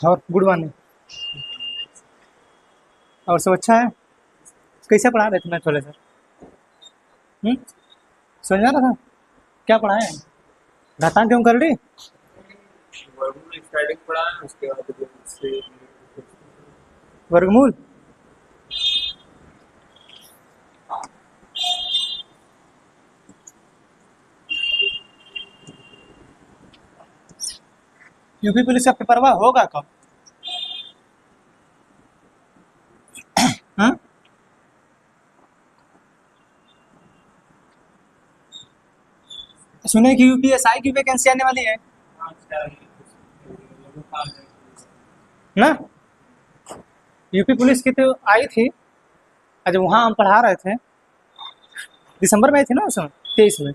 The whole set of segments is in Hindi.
और गुड मॉर्निंग। और सब अच्छा है। कैसे पढ़ा रहे थे मैं थोड़े सर? समझ में आ रहा था क्या पढ़ाए हैं? घातांक क्यों कर ली? वर्गमूल स्टार्टिंग पढ़ा है, उसके बाद से वर्गमूल। यूपी पुलिस का पेपर हुआ होगा कब? हाँ? सुने कि यूपीएसआई की वैकेंसी आने वाली है ना। यूपी पुलिस की तो आई थी। आज वहाँ हम पढ़ा रहे थे, दिसंबर में आई थी ना, उसमें 23 में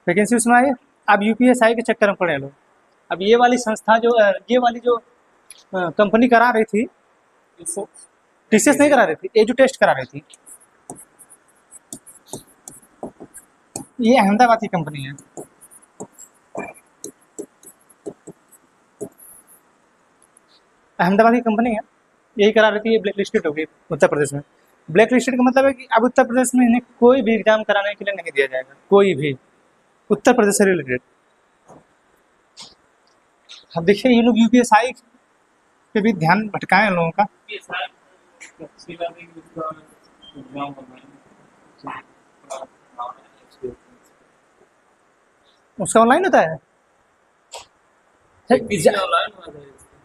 वैकेंसी उसमें आई। अब यूपीएसआई के चक्कर में पड़े लोग। अब ये वाली संस्था जो ये वाली जो कंपनी करा रही थी, टीसीएस नहीं करा रही थी, एजू टेस्ट करा रही थी। ये अहमदाबाद की कंपनी है। अहमदाबाद की कंपनी है, यही करा रही थी। ये ब्लैक लिस्टेड होगी उत्तर प्रदेश में। ब्लैक लिस्टेड का मतलब है कि अब उत्तर प्रदेश में इन्हें कोई भी एग्जाम कराने के लिए नहीं दिया जाएगा, कोई भी उत्तर प्रदेश से रिलेटेड। अब देखिए ये लोग यूपीएसआई पे भी ध्यान भटकाएं लोगों का। उसका ऑनलाइन होता है।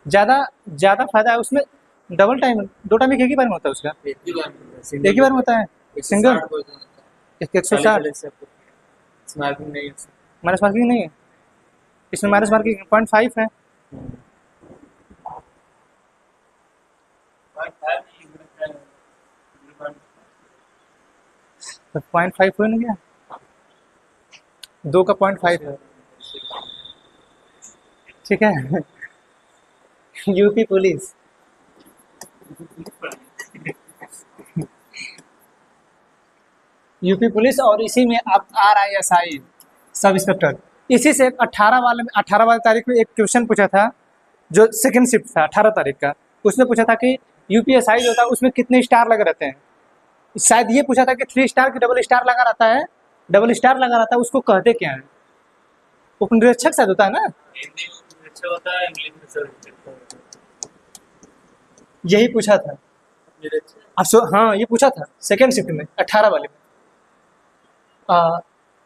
ज़्यादा ज़्यादा फायदा है उसमें। डबल टाइम, दो टाइम एक ही बार में होता है उसका। एक ही बार में होता है। सिंगल 160 माइनस मार्किंग नहीं है इसमें। माइनस मार्किंग 0.5 है। 0.5 हो नहीं गया, 2 का 0.5 है। ठीक है। यूपी पुलिस यूपी पुलिस और इसी में अब RISI सब इंस्पेक्टर। इसी से 18 वाले तारीख में एक क्वेश्चन पूछा था, जो सेकंड शिफ्ट था 18 तारीख का। उसने पूछा था कि यूपीएसआई जो था उसमें कितने स्टार लगे रहते हैं। शायद ये पूछा था कि 3 स्टार की डबल स्टार लगा रहता है, डबल स्टार लगा रहता है उसको कहते क्या है? उपनिरीक्षक शायद होता है ना। यही पूछा था। हाँ ये पूछा था सेकेंड शिफ्ट में 18 वाले में।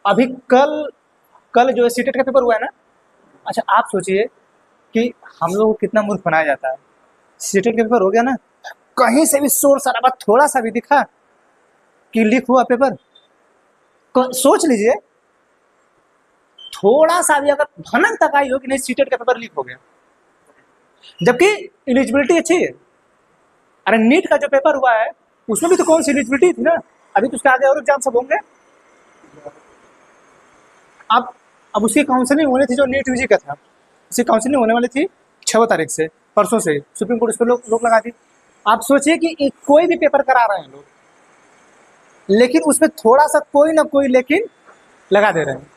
अभी कल जो है सीटेट का पेपर हुआ है ना। अच्छा आप सोचिए कि हम लोग को कितना मूर्ख बनाया जाता है। सीटेट का पेपर हो गया ना, कहीं से भी शोर शराबा थोड़ा सा भी दिखा कि लीक हुआ पेपर, सोच लीजिए थोड़ा सा भी अगर भनक तक आई हो कि नहीं सीटेट का पेपर लीक हो गया, जबकि एलिजिबिलिटी अच्छी है। अरे नीट का जो पेपर हुआ है उसमें भी तो कौन सी एलिजिबिलिटी थी ना। अभी तो उसके आगे और एग्जाम सब होंगे। अब उसकी काउंसलिंग होनी थी, जो नीट यूजी का था उसकी काउंसलिंग होने वाली थी 6 तारीख से, परसों से सुप्रीम कोर्ट उस पर रोक लगा दी। आप सोचिए कि कोई भी पेपर करा रहे हैं लोग, लेकिन उसमें थोड़ा सा कोई ना कोई लेकिन लगा दे रहे हैं।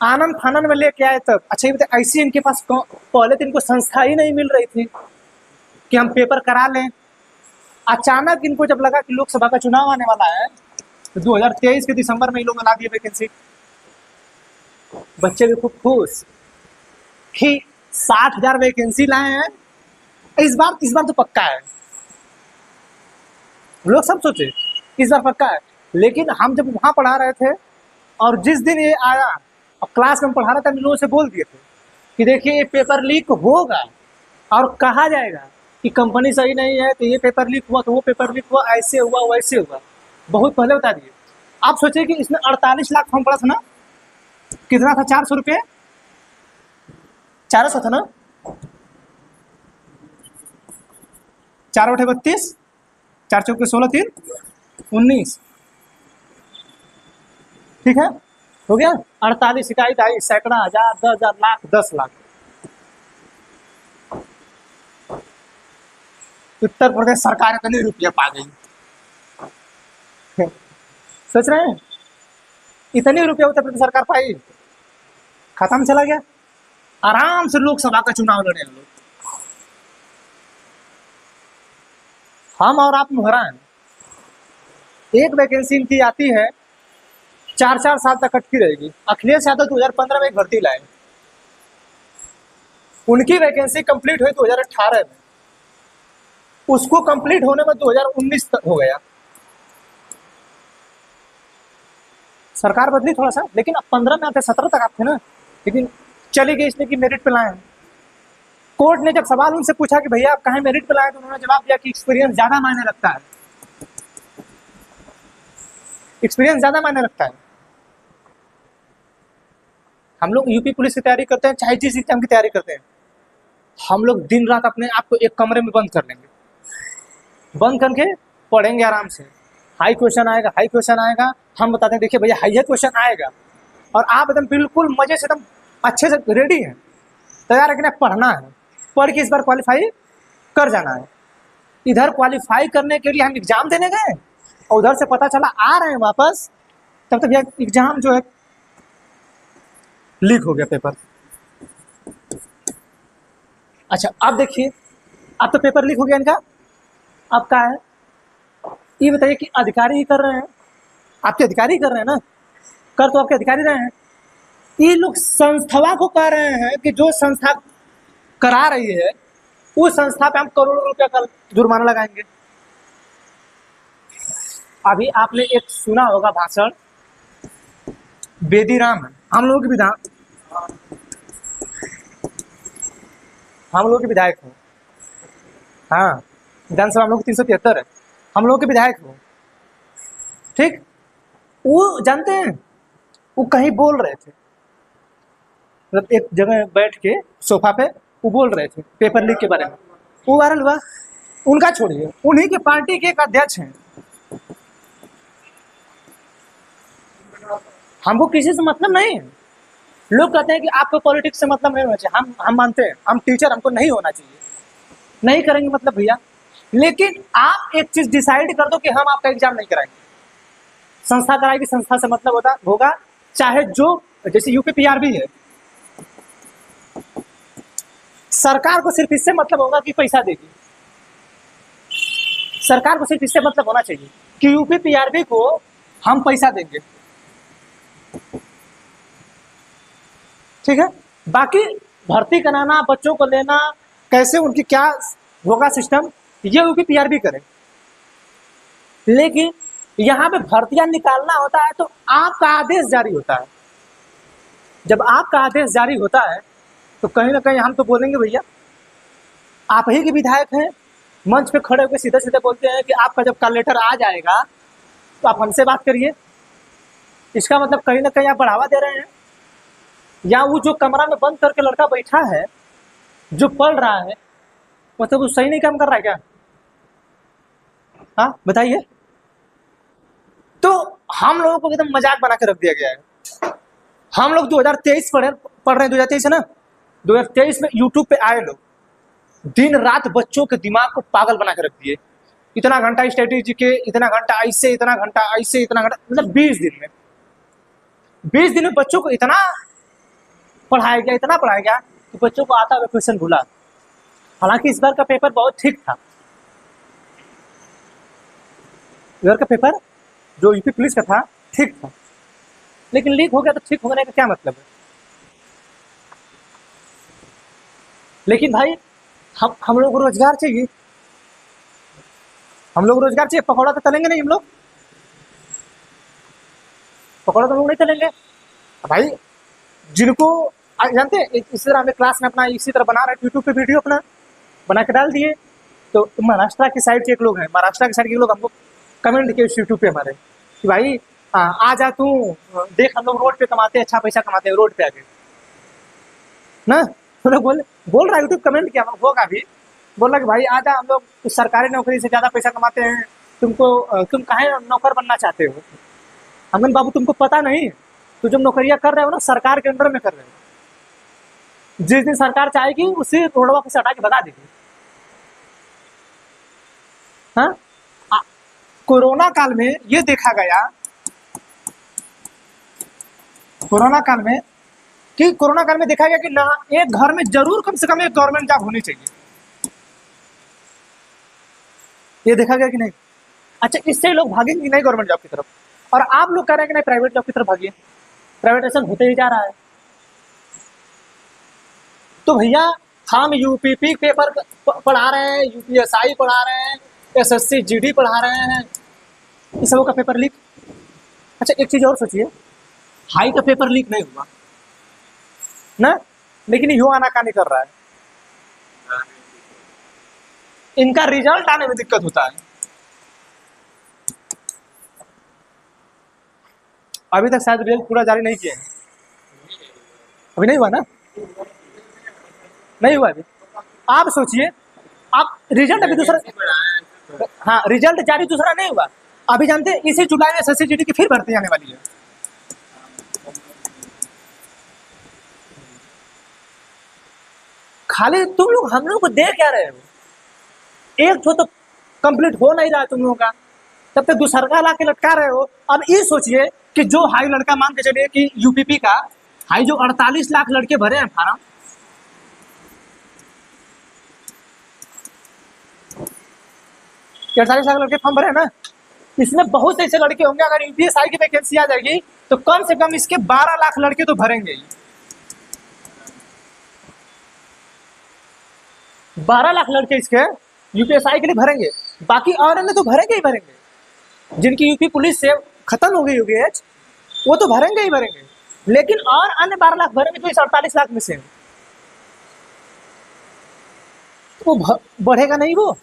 आनंद फानंद में लेके आए तब। अच्छा ये बताए ऐसी इनके पास पहले तो इनको संस्था ही नहीं मिल रही थी कि हम पेपर करा लें। अचानक इनको जब लगा कि लोकसभा का चुनाव आने वाला है तो 2023 के दिसंबर में इन लोगों ने ला दिया वैकेंसी। बच्चे भी खूब खुश कि 60,000 वैकेंसी लाए हैं इस बार तो पक्का है। लोग सब सोचे इस बार पक्का है। लेकिन हम जब वहां पढ़ा रहे थे और जिस दिन ये आया और क्लास में पढ़ा रहे थे, हम लोगों से बोल दिए थे कि देखिए ये पेपर लीक होगा और कहा जाएगा कि कंपनी सही नहीं है तो ये पेपर लीक हुआ, तो वो पेपर लीक हुआ, ऐसे हुआ वैसे हुआ। बहुत पहले बता दिए। आप सोचिए कि इसमें 48 लाख फॉर्म पड़ा था ना। कितना था? 400 रुपये, 400 था ना। 4 उठे 32, 4 चौके 16, 3 19। ठीक है, हो गया 48 इकाई, ढाई, सैकड़ा, हजार, 10,000, लाख, 10 लाख। उत्तर प्रदेश सरकार इतने रुपये पा गई। सोच रहे हैं इतने रुपये उत्तर प्रदेश सरकार पाई, खाता में चला गया। आराम से लोकसभा का चुनाव लड़े हैं लोग। हम और आप मुहरा हैं। एक वैकेंसी इनकी आती है, 4-4 साल तक अटकी रहेगी। अखिलेश यादव 2015 में एक भर्ती लाए, उनकी वैकेंसी कंप्लीट हुई 2018 में, उसको कंप्लीट होने में 2019 तक हो गया। सरकार बदली थोड़ा सा, लेकिन अब 15 में आते, 17 तक आप थे ना, लेकिन चली गई इसलिए कि मेरिट पे लाए हैं। कोर्ट ने जब सवाल उनसे पूछा कि भैया आप कहाँ मेरिट पे लाए, तो उन्होंने जवाब दिया कि एक्सपीरियंस ज्यादा मायने रखता है, एक्सपीरियंस ज्यादा मायने रखता है। हम लोग यूपी पुलिस की तैयारी करते हैं, चाहे जिस एग्जाम की तैयारी करते हैं, हम लोग दिन रात अपने आप को एक कमरे में बंद कर लेंगे, बंद करके पढ़ेंगे आराम से। हाई क्वेश्चन आएगा, हाई क्वेश्चन आएगा, हम बताते हैं देखिए भैया हाई क्वेश्चन आएगा, और आप एकदम बिल्कुल मजे से एकदम अच्छे से रेडी हैं, तैयार है कि नहीं, पढ़ना है, पढ़ के इस बार क्वालिफाई कर जाना है। इधर क्वालिफाई करने के लिए हम एग्जाम देने गए और उधर से पता चला आ रहे हैं वापस, तब तक भैया एग्जाम जो है लीक हो गया पेपर। अच्छा अब देखिए, अब तो पेपर लीक हो गया इनका, अब क्या है ये बताइए कि अधिकारी ही कर रहे हैं, आपके अधिकारी कर रहे हैं ना, कर तो आपके अधिकारी रहे हैं। ये लोग संस्था को कह रहे हैं कि जो संस्था करा रही है उस संस्था पे हम करोड़ों रुपया का जुर्माना लगाएंगे। अभी आपने एक सुना होगा भाषण, बेदीराम है, हम लोगों की विधायक हो, हाँ विधानसभा हम लोग 373 है, हम लोग के विधायक हो, ठीक। वो जानते हैं, वो कहीं बोल रहे थे, मतलब एक जगह बैठ के सोफा पे वो बोल रहे थे पेपर लीक के बारे में, वो वायरल हुआ। उनका छोड़िए, उन्हीं के पार्टी के एक अध्यक्ष हैं। हमको किसी से मतलब नहीं है। लोग कहते हैं कि आपको पॉलिटिक्स से मतलब नहीं होना चाहिए, हम मानते हैं, हम टीचर, हमको नहीं होना चाहिए, नहीं करेंगे मतलब भैया। लेकिन आप एक चीज डिसाइड कर दो कि हम आपका एग्जाम नहीं कराएंगे, संस्था कराएगी, संस्था से मतलब होगा, चाहे जो, जैसे यूपी पीआरबी है, सरकार को सिर्फ इससे मतलब होगा कि पैसा देगी, सरकार को सिर्फ इससे मतलब होना चाहिए कि यूपी पीआरबी को हम पैसा देंगे, ठीक है। बाकी भर्ती कराना, बच्चों को लेना, कैसे उनकी क्या होगा सिस्टम, ये यूपी पीआरबी करे। लेकिन यहाँ पे भर्तियां निकालना होता है तो आपका आदेश जारी होता है। जब आपका आदेश जारी होता है तो कहीं ना कहीं हम तो बोलेंगे भैया आप ही के विधायक हैं, मंच पे खड़े होकर सीधे सीधे बोलते हैं कि आपका जब कॉल लेटर आ जाएगा तो आप हमसे बात करिए। इसका मतलब कहीं ना कहीं आप बढ़ावा दे रहे हैं, या वो जो कमरा में बंद करके लड़का बैठा है जो पढ़ रहा है, मतलब वो सही नहीं काम कर रहा है क्या? हाँ बताइए। तो हम लोगों को एकदम मजाक बना के रख दिया गया है। हम लोग 2023 पढ़ रहे हैं, 2023 है ना, 2023 में यूट्यूब पे आए लोग, दिन रात बच्चों के दिमाग को पागल बना के रख दिए। इतना घंटा स्ट्रेटेजी के, इतना घंटा ऐसे, इतना घंटा ऐसे, इतना घंटा, मतलब 20 दिन में बच्चों को इतना पढ़ाया गया कि बच्चों को आता हुआ क्वेश्चन भूला। हालांकि इस बार का पेपर बहुत ठीक था, इस बार का पेपर जो यूपी पुलिस का था ठीक था, लेकिन लीक हो गया तो ठीक होने का क्या मतलब है? लेकिन भाई हम लोग को रोजगार चाहिए, हम लोग रोजगार चाहिए। पकौड़ा तो तलेंगे नहीं हम लोग, पकौड़ा तो लोग नहीं तलेंगे भाई। जिनको जानते हैं, इसी तरह हमें क्लास में अपना इसी तरह बना रहे यूट्यूब पे वीडियो अपना बना के डाल दिए, तो महाराष्ट्र की साइड के एक लोग हैं, महाराष्ट्र की साइड के लोग हमको कमेंट किए यूट्यूब पे हमारे कि भाई आ जा तू देख, हम लोग रोड पे कमाते हैं, अच्छा पैसा कमाते हैं रोड पे आके ना। तो लोग बोल रहा है, यूट्यूब कमेंट किया होगा भी, बोल रहा कि भाई आ जा, हम लोग सरकारी नौकरी से ज्यादा पैसा कमाते हैं, तुम काहे नौकर बनना चाहते हो? हमने बाबू तुमको पता नहीं, तो जब नौकरियां कर रहे हो ना सरकार के अंडर में कर रहे हो, जिस दिन सरकार चाहेगी उसी रोडवा को हटा के भगा देगी। हाँ, कोरोना काल में ये देखा गया, कोरोना काल में कि कोरोना काल में देखा गया कि ना एक घर में जरूर कम से कम एक गवर्नमेंट जॉब होनी चाहिए, ये देखा गया कि नहीं? अच्छा, इससे लोग भागेंगे कि नहीं गवर्नमेंट जॉब की तरफ? और आप लोग कह रहे हैं कि नहीं प्राइवेट जॉब की तरफ भागिए, प्राइवेटाइजेशन होते ही जा रहा है। तो भैया हम यूपीपी पेपर पढ़ा रहे हैं, यूपीएसआई पढ़ा रहे हैं, एसएससी जीडी पढ़ा रहे हैं, इस सबों का पेपर लीक। अच्छा एक चीज और सोचिए, हाई का पेपर लीक नहीं हुआ ना, लेकिन यो आनाकानी कर रहा है, इनका रिजल्ट आने में दिक्कत होता है। अभी तक शायद रिजल्ट पूरा जारी नहीं किए हैं, अभी नहीं हुआ ना, नहीं हुआ अभी। आप सोचिए, आप रिजल्ट अभी दूसरा, हाँ रिजल्ट जारी दूसरा नहीं हुआ, अभी जानते हैं इसी जुलाई में एसएससी जीडी की फिर भर्ती आने वाली है। खाली तुम लोग हम लोग को दे क्या रहे हो? एक तो कंप्लीट हो नहीं रहा है तुम लोगों का, तब तक दूसरा ला के लटका रहे हो। अब ये सोचिए कि जो हाई लड़का मान के चलिए कि यूपीपी का हाई जो 48 लाख लड़के भरे हैं फार्म, 48 लाख लड़के फॉर्म भरे हैं ना, इसमें बहुत ऐसे लड़के होंगे, अगर यूपीएसआई की वैकेंसी आ जाएगी तो कम से कम इसके 12 लाख लड़के तो भरेंगे ही। 12 लाख लड़के इसके यूपीएसआई के लिए भरेंगे, बाकी और अन्य तो भरेंगे ही भरेंगे। जिनकी यूपी पुलिस से खत्म हो गई होगी एज, वो तो भरेंगे ही भरेंगे, लेकिन और अन्य 12 लाख भरेंगे तो इस 48 लाख में से वो बढ़ेगा नहीं वो।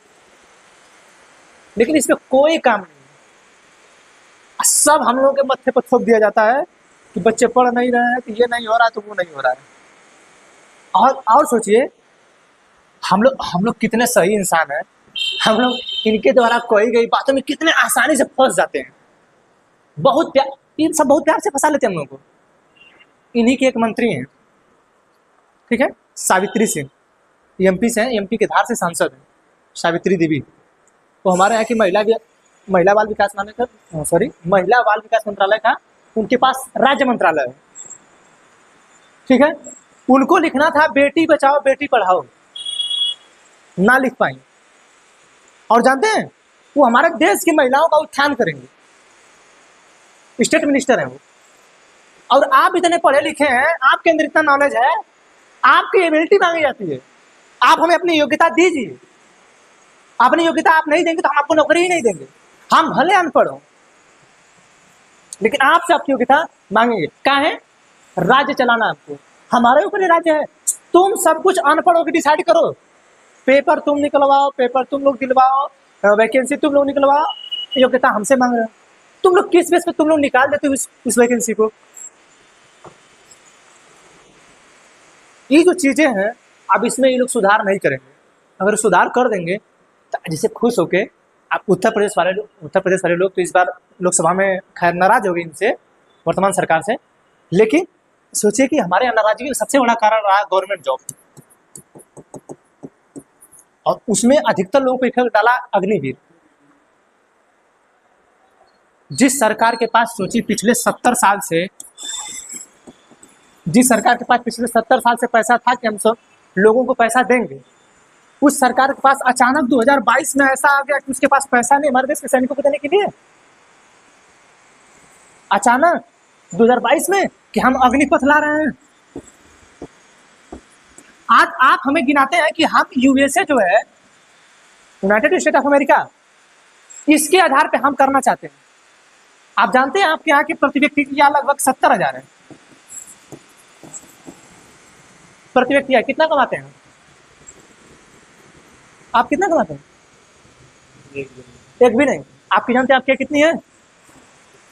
लेकिन इसमें कोई काम नहीं, सब हम लोगों के मत्थे पर थोप दिया जाता है कि बच्चे पढ़ नहीं रहे हैं, कि ये नहीं हो रहा है तो वो नहीं हो रहा है। और सोचिए हम लोग कितने सही इंसान हैं, हम लोग इनके द्वारा कही गई बातों में कितने आसानी से फंस जाते हैं। बहुत प्यार, इन सब बहुत प्यार से फंसा लेते हैं हम लोगों को। इन्हीं के एक मंत्री हैं, ठीक है, सावित्री सिंह, एमपी से हैं, एमपी के धार से सांसद हैं सावित्री देवी। तो हमारे यहाँ की महिला बाल विकास महिला बाल विकास मंत्रालय का उनके पास राज्य मंत्रालय है, ठीक है। उनको लिखना था बेटी बचाओ बेटी पढ़ाओ, ना लिख पाई। और जानते हैं वो हमारे देश की महिलाओं का उत्थान करेंगे, स्टेट मिनिस्टर हैं वो। और आप इतने पढ़े लिखे हैं, आपके अंदर इतना नॉलेज है, आपकी एबिलिटी मांगी जाती है, आप हमें अपनी योग्यता दीजिए। अपनी योग्यता आप नहीं देंगे तो हम आपको नौकरी ही नहीं देंगे। हम भले अनपढ़ हो, लेकिन आपसे आपकी योग्यता मांगेंगे। क्या है? राज्य चलाना आपको, हमारे ऊपर ही राज्य है। तुम सब कुछ अनपढ़ होकर डिसाइड करो, पेपर तुम निकलवाओ, पेपर तुम लोग दिलवाओ, वैकेंसी तुम लोग निकलवाओ, योग्यता हमसे मांग रहे हो। तुम लोग किस बेस पे तुम लोग निकाल देते हो इस वैकेंसी को? ये जो चीजें हैं, अब इसमें ये लोग सुधार नहीं करेंगे। अगर सुधार कर देंगे तो जिससे खुश होके आप उत्तर प्रदेश वाले लोग तो इस बार लोकसभा में खैर नाराज हो गए इनसे, वर्तमान सरकार से। लेकिन सोचिए कि हमारे यहाँ नाराजगी का सबसे बड़ा कारण रहा गवर्नमेंट जॉब, और उसमें अधिकतर लोगों को इफेक्ट डाला अग्निवीर। जिस सरकार के पास सोचिए पिछले 70 साल से, जिस सरकार के पास पिछले 70 साल से पैसा था कि हम सब लोगों को पैसा देंगे, उस सरकार के पास अचानक 2022 में ऐसा आ गया कि उसके पास पैसा नहीं हमारे देश के सैनिकों को देने के लिए। अचानक 2022 में कि हम अग्निपथ ला रहे हैं। आज आप हमें गिनाते हैं कि हम यूएसए जो है, यूनाइटेड स्टेट ऑफ अमेरिका, इसके आधार पे हम करना चाहते हैं। आप जानते हैं आपके यहाँ की प्रति व्यक्ति की लगभग 70,000 है प्रति व्यक्ति है। कितना कमाते हैं आप? कितना कमाते हैं? एक भी नहीं। आपकी जानते हैं आपकी कितनी है?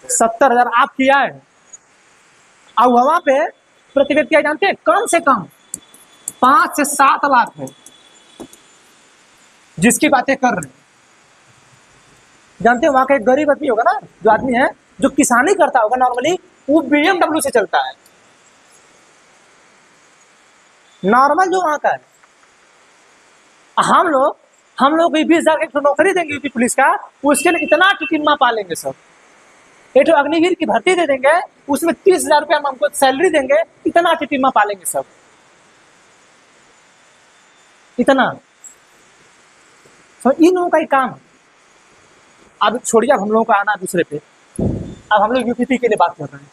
70,000 आपकी आय है। और वहां पे प्रति व्यक्ति जानते हैं कम से कम 5 से 7 लाख है जिसकी बातें कर रहे हैं। जानते हैं वहां का एक गरीब आदमी होगा ना, जो आदमी है जो किसानी करता होगा नॉर्मली, वो BMW से चलता है, नॉर्मल जो वहां का है। हम लोग भी 20,000 की नौकरी देंगे यूपी पुलिस का, उसके लिए इतना टिटिम्मा पालेंगे सब। एक तो अग्निवीर की भर्ती दे देंगे, उसमें 30,000 रुपया हम हमको सैलरी देंगे, इतना टीटीमा पालेंगे सब, इतना। तो इन लोगों का ही काम। अब छोड़िए, अब हम लोगों का आना दूसरे पे। अब हम लोग यूपीपी के लिए बात कर रहे हैं।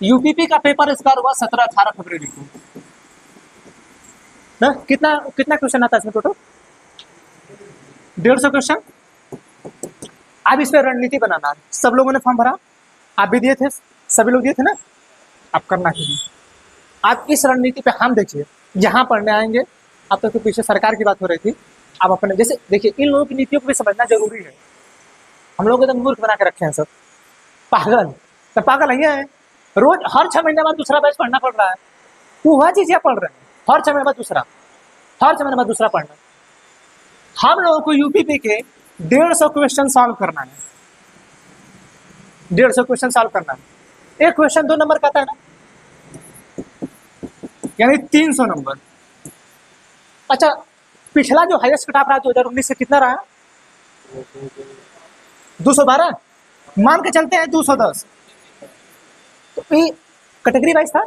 यूपीपी का पेपर इस बार हुआ 17-18 फरवरी को ना। कितना कितना क्वेश्चन आता है इसमें टोटल? 150 क्वेश्चन। अब इस पर रणनीति बनाना है। सब लोगों ने फॉर्म भरा, आप भी दिए थे, सभी लोग दिए थे ना। आप करना चाहिए। आप इस रणनीति पे हम देखिए, यहाँ पढ़ने आएंगे। अब तक तो पीछे सरकार की बात हो रही थी, आप अपने जैसे देखिए, इन लोगों की नीतियों को भी समझना जरूरी है। हम लोग एकदम मूर्ख बना के रखे हैं सब, पागल। तो पागल नहीं है, रोज हर 6 महीने बाद दूसरा बैच पढ़ना पड़ रहा है। वो वह चीज पढ़ रहे हैं, हर 6 महीने बाद दूसरा, हर 6 महीने बाद दूसरा पढ़ना। हम लोगों को यूपीपी के 150 क्वेश्चन सॉल्व करना है। 150 क्वेश्चन सॉल्व करना है। एक क्वेश्चन 2 नंबर का आता है ना, यानी 300 नंबर। अच्छा, पिछला जो हाईएस्ट कट ऑफ रहा 2019 से कितना रहा? 212। मान के चलते हैं 210। तो ये कैटेगरी वाइज था,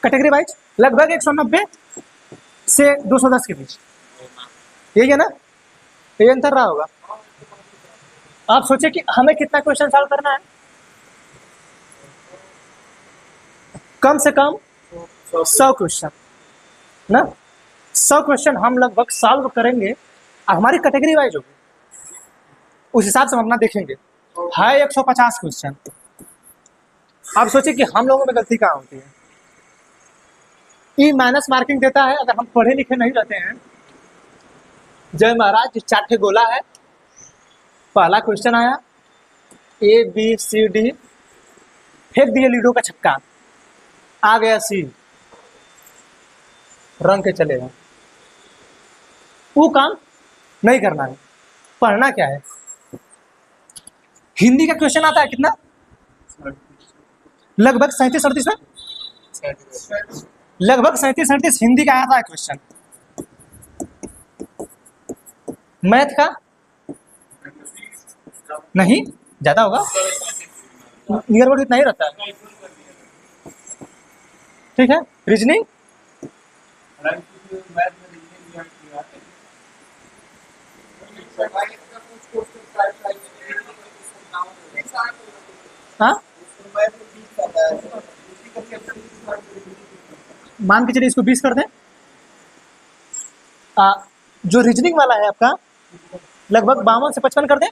कैटेगरी वाइज लगभग 190 से 210 के बीच, यही है ना? ये अंतर रहा होगा। आप सोचिए कि हमें कितना क्वेश्चन सॉल्व करना है? कम से कम 100 क्वेश्चन ना। 100 क्वेश्चन हम लगभग सॉल्व करेंगे। हमारी कैटेगरी वाइज होगी, उस हिसाब से हम अपना देखेंगे। है 150 क्वेश्चन। आप सोचिए कि हम लोगों में गलती कहाँ होती है। ई माइनस मार्किंग देता है अगर हम पढ़े लिखे नहीं रहते हैं। जय महाराज, 4 ठे गोला है, पहला क्वेश्चन आया ABCD, फेंक दिए लीडो का छक्का, आ गया C, रंग के चले गए। वो काम नहीं करना है, पढ़ना क्या है। हिंदी का क्वेश्चन आता है कितना? लगभग 37-38 में, लगभग 37-38 हिंदी का आता है क्वेश्चन। मैथ का नहीं, ज्यादा होगा, नियर अबाउट इतना ही रहता है। ठीक है, रीजनिंग हाँ, मान के चलिए इसको 20 कर दें। जो रीजनिंग वाला है आपका लगभग 52 से 55 कर दें,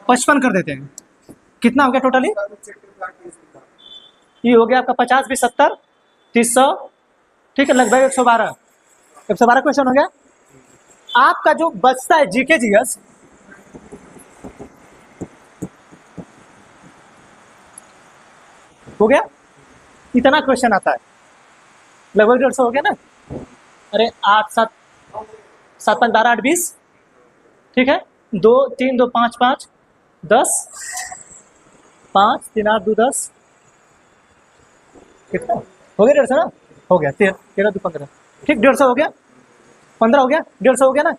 55 कर देते हैं। कितना हो गया टोटली? ये हो गया आपका 50 20 70 30 100, ठीक है, लगभग 112। 112 क्वेश्चन हो गया। आपका जो बचता है जीके जीएस, हो गया, इतना क्वेश्चन आता है, लगभग 150 हो गया ना। अरे 8 7 7 5 12 8 20, ठीक है, 2 3 2 5 5 10, 5 3 8 2 10, कितना हो गया? 150 ना, हो गया। 13 2 15, ठीक, 150 हो गया, 15 हो गया, 150 हो गया ना।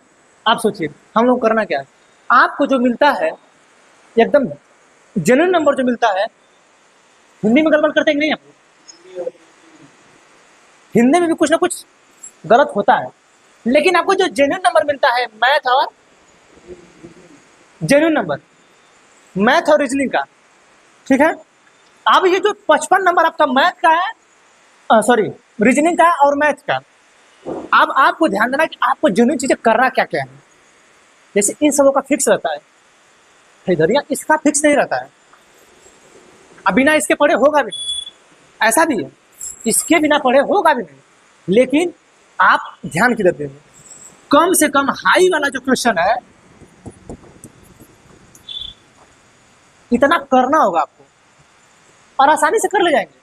आप सोचिए हम लोग करना क्या है। आपको जो मिलता है एकदम जेन्युइन नंबर जो मिलता है, हिंदी में गड़बड़ करते हैं कि नहीं? आप हिंदी में भी कुछ ना कुछ गलत होता है, लेकिन आपको जो जेन्युइन नंबर मिलता है मैथ और जेन्युइन नंबर, मैथ और रीजनिंग का, ठीक है। अब ये जो 55 नंबर आपका मैथ का है, सॉरी रीजनिंग का और मैथ का, अब आपको ध्यान देना कि आपको जेन्युइन चीजें करना क्या क्या है। जैसे इन सबों का फिक्स रहता है, इधर या इसका फिक्स नहीं रहता है। अब बिना इसके पढ़े होगा भी नहीं, ऐसा भी है, इसके बिना पढ़े होगा भी नहीं। लेकिन आप ध्यान किधर देंगे? कम से कम हाई वाला जो क्वेश्चन है इतना करना होगा आपको, और आसानी से कर ले जाएंगे,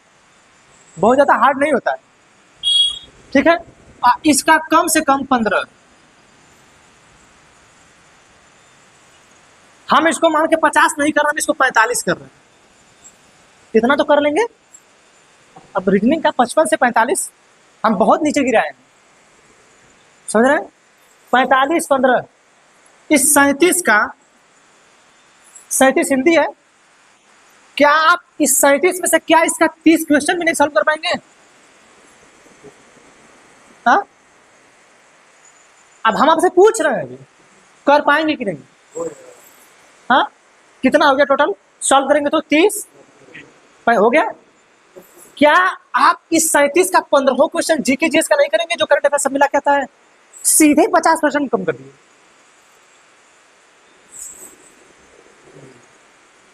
बहुत ज्यादा हार्ड नहीं होता है, ठीक है। इसका कम से कम 15, हम इसको मान के 50 नहीं कर रहे, हम इसको 45 कर रहे हैं, इतना तो कर लेंगे। अब रीजनिंग का 55 से 45 हम बहुत नीचे गिराए हैं, समझ रहे हैं? 45 15, इस 37 का 37 हिंदी है, क्या आप इस 37 में से क्या इसका 30 क्वेश्चन भी नहीं सॉल्व कर पाएंगे? हाँ, अब हम आपसे पूछ रहे हैं अभी, कर पाएंगे कि नहीं? हाँ, कितना हो गया टोटल? सॉल्व करेंगे तो 30 हो गया। क्या आप इस 37 का 15 क्वेश्चन जीके जीएस का नहीं करेंगे जो करंट अफेयर सब मिला कहता है? सीधे 50% कम कर दिए,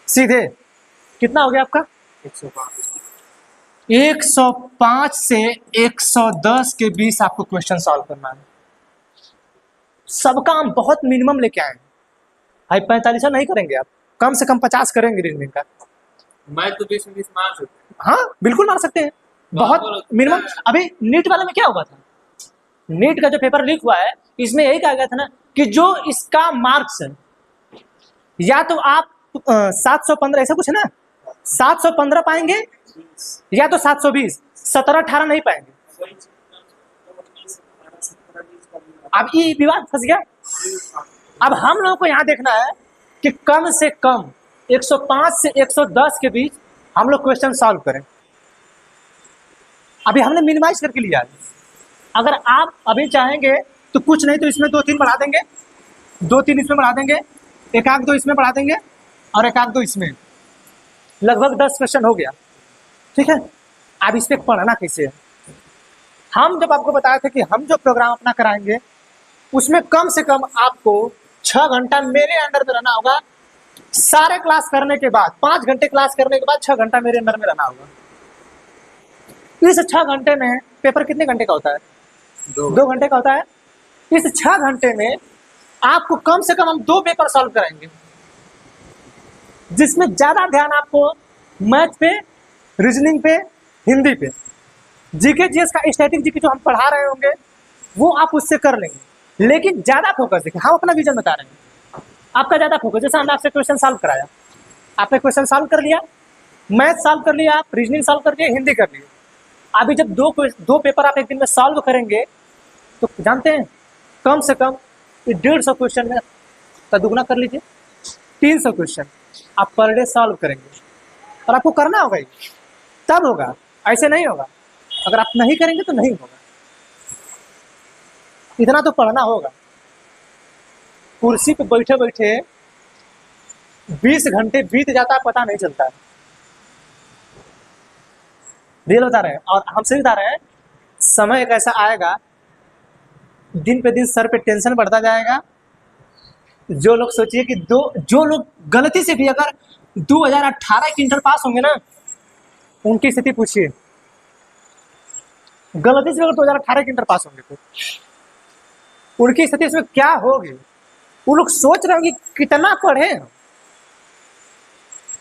सीधे। कितना हो गया आपका? 105 से 110 के बीच आपको क्वेश्चन सॉल्व करना है। सबका हम बहुत मिनिमम लेके आए हैं भाई, 45 नहीं करेंगे आप, कम से कम 50 करेंगे रीजनिंग का। मैं तो 20 मार सकता हूँ। हाँ बिल्कुल मार सकते हैं, बहुत मिनिमम। अभी नीट वाले में क्या हुआ था, नीट का जो पेपर लीक हुआ है इसमें यही कहा गया था ना कि जो इसका मार्क्स है, या तो आप 715 ऐसा कुछ है ना, 715 पाएंगे या तो 720, 17-18 नहीं पाएंगे। अब ये विवाद फंस गया। अब हम लोगों को यहाँ देखना है कि कम से कम 105 से 110 के बीच हम लोग क्वेश्चन सॉल्व करें। अभी हमने मिनिमाइज करके लिया है। अगर आप अभी चाहेंगे तो कुछ नहीं तो इसमें 2-3 बढ़ा देंगे, 2-3 इसमें बढ़ा देंगे, 1-2 इसमें बढ़ा देंगे और 1-2 इसमें, लगभग 10 क्वेश्चन हो गया। ठीक है, अब इस पे पढ़ना कैसे है? हम जब आपको बताया था कि हम जो प्रोग्राम अपना कराएंगे उसमें कम से कम आपको 6 घंटा मेरे अंडर में रहना होगा। सारे क्लास करने के बाद 5 घंटे क्लास करने के बाद 6 घंटा मेरे अंडर में रहना होगा। इस 6 घंटे में पेपर कितने घंटे का होता है? 2 घंटे का होता है। इस 6 घंटे में आपको कम से कम हम 2 पेपर सॉल्व कराएंगे, जिसमें ज्यादा ध्यान आपको मैथ पे, रीजनिंग पे, हिंदी पे। जीके जीएस का स्टैटिक जीके जो हम पढ़ा रहे होंगे वो आप उससे कर लेंगे, लेकिन ज्यादा फोकस देखिए, हम अपना विजन बता रहे हैं, आपका ज्यादा फोकस। जैसे हमने आपसे क्वेश्चन सॉल्व कराया, आपने क्वेश्चन सॉल्व कर लिया, मैथ सॉल्व कर लिया, आप रीजनिंग सॉल्व कर लिया, हिंदी कर लिया। अभी जब दो पेपर आप एक दिन में सॉल्व करेंगे तो जानते हैं कम से कम 150 क्वेश्चन में तो दुगना कर लीजिए, 300 क्वेश्चन आप पर डे सॉल्व करेंगे। और आपको करना होगा ही, तब होगा, ऐसे नहीं होगा। अगर आप नहीं करेंगे तो नहीं होगा। इतना तो पढ़ना होगा। कुर्सी पे बैठे बैठे 20 घंटे बीत जाता है, पता नहीं चलता है। रियल बता रहे हैं, और हमसे बता रहे हैं, समय एक ऐसा आएगा, दिन पे दिन सर पे टेंशन बढ़ता जाएगा। जो लोग सोचिए कि जो लोग गलती से भी अगर 2018 के इंटर पास होंगे ना, उनकी स्थिति पूछिए। गलती से अगर 2018 के इंटर पास होंगे तो उनकी स्थिति इसमें क्या होगी? वो लोग सोच रहे होंगे कितना पढ़े,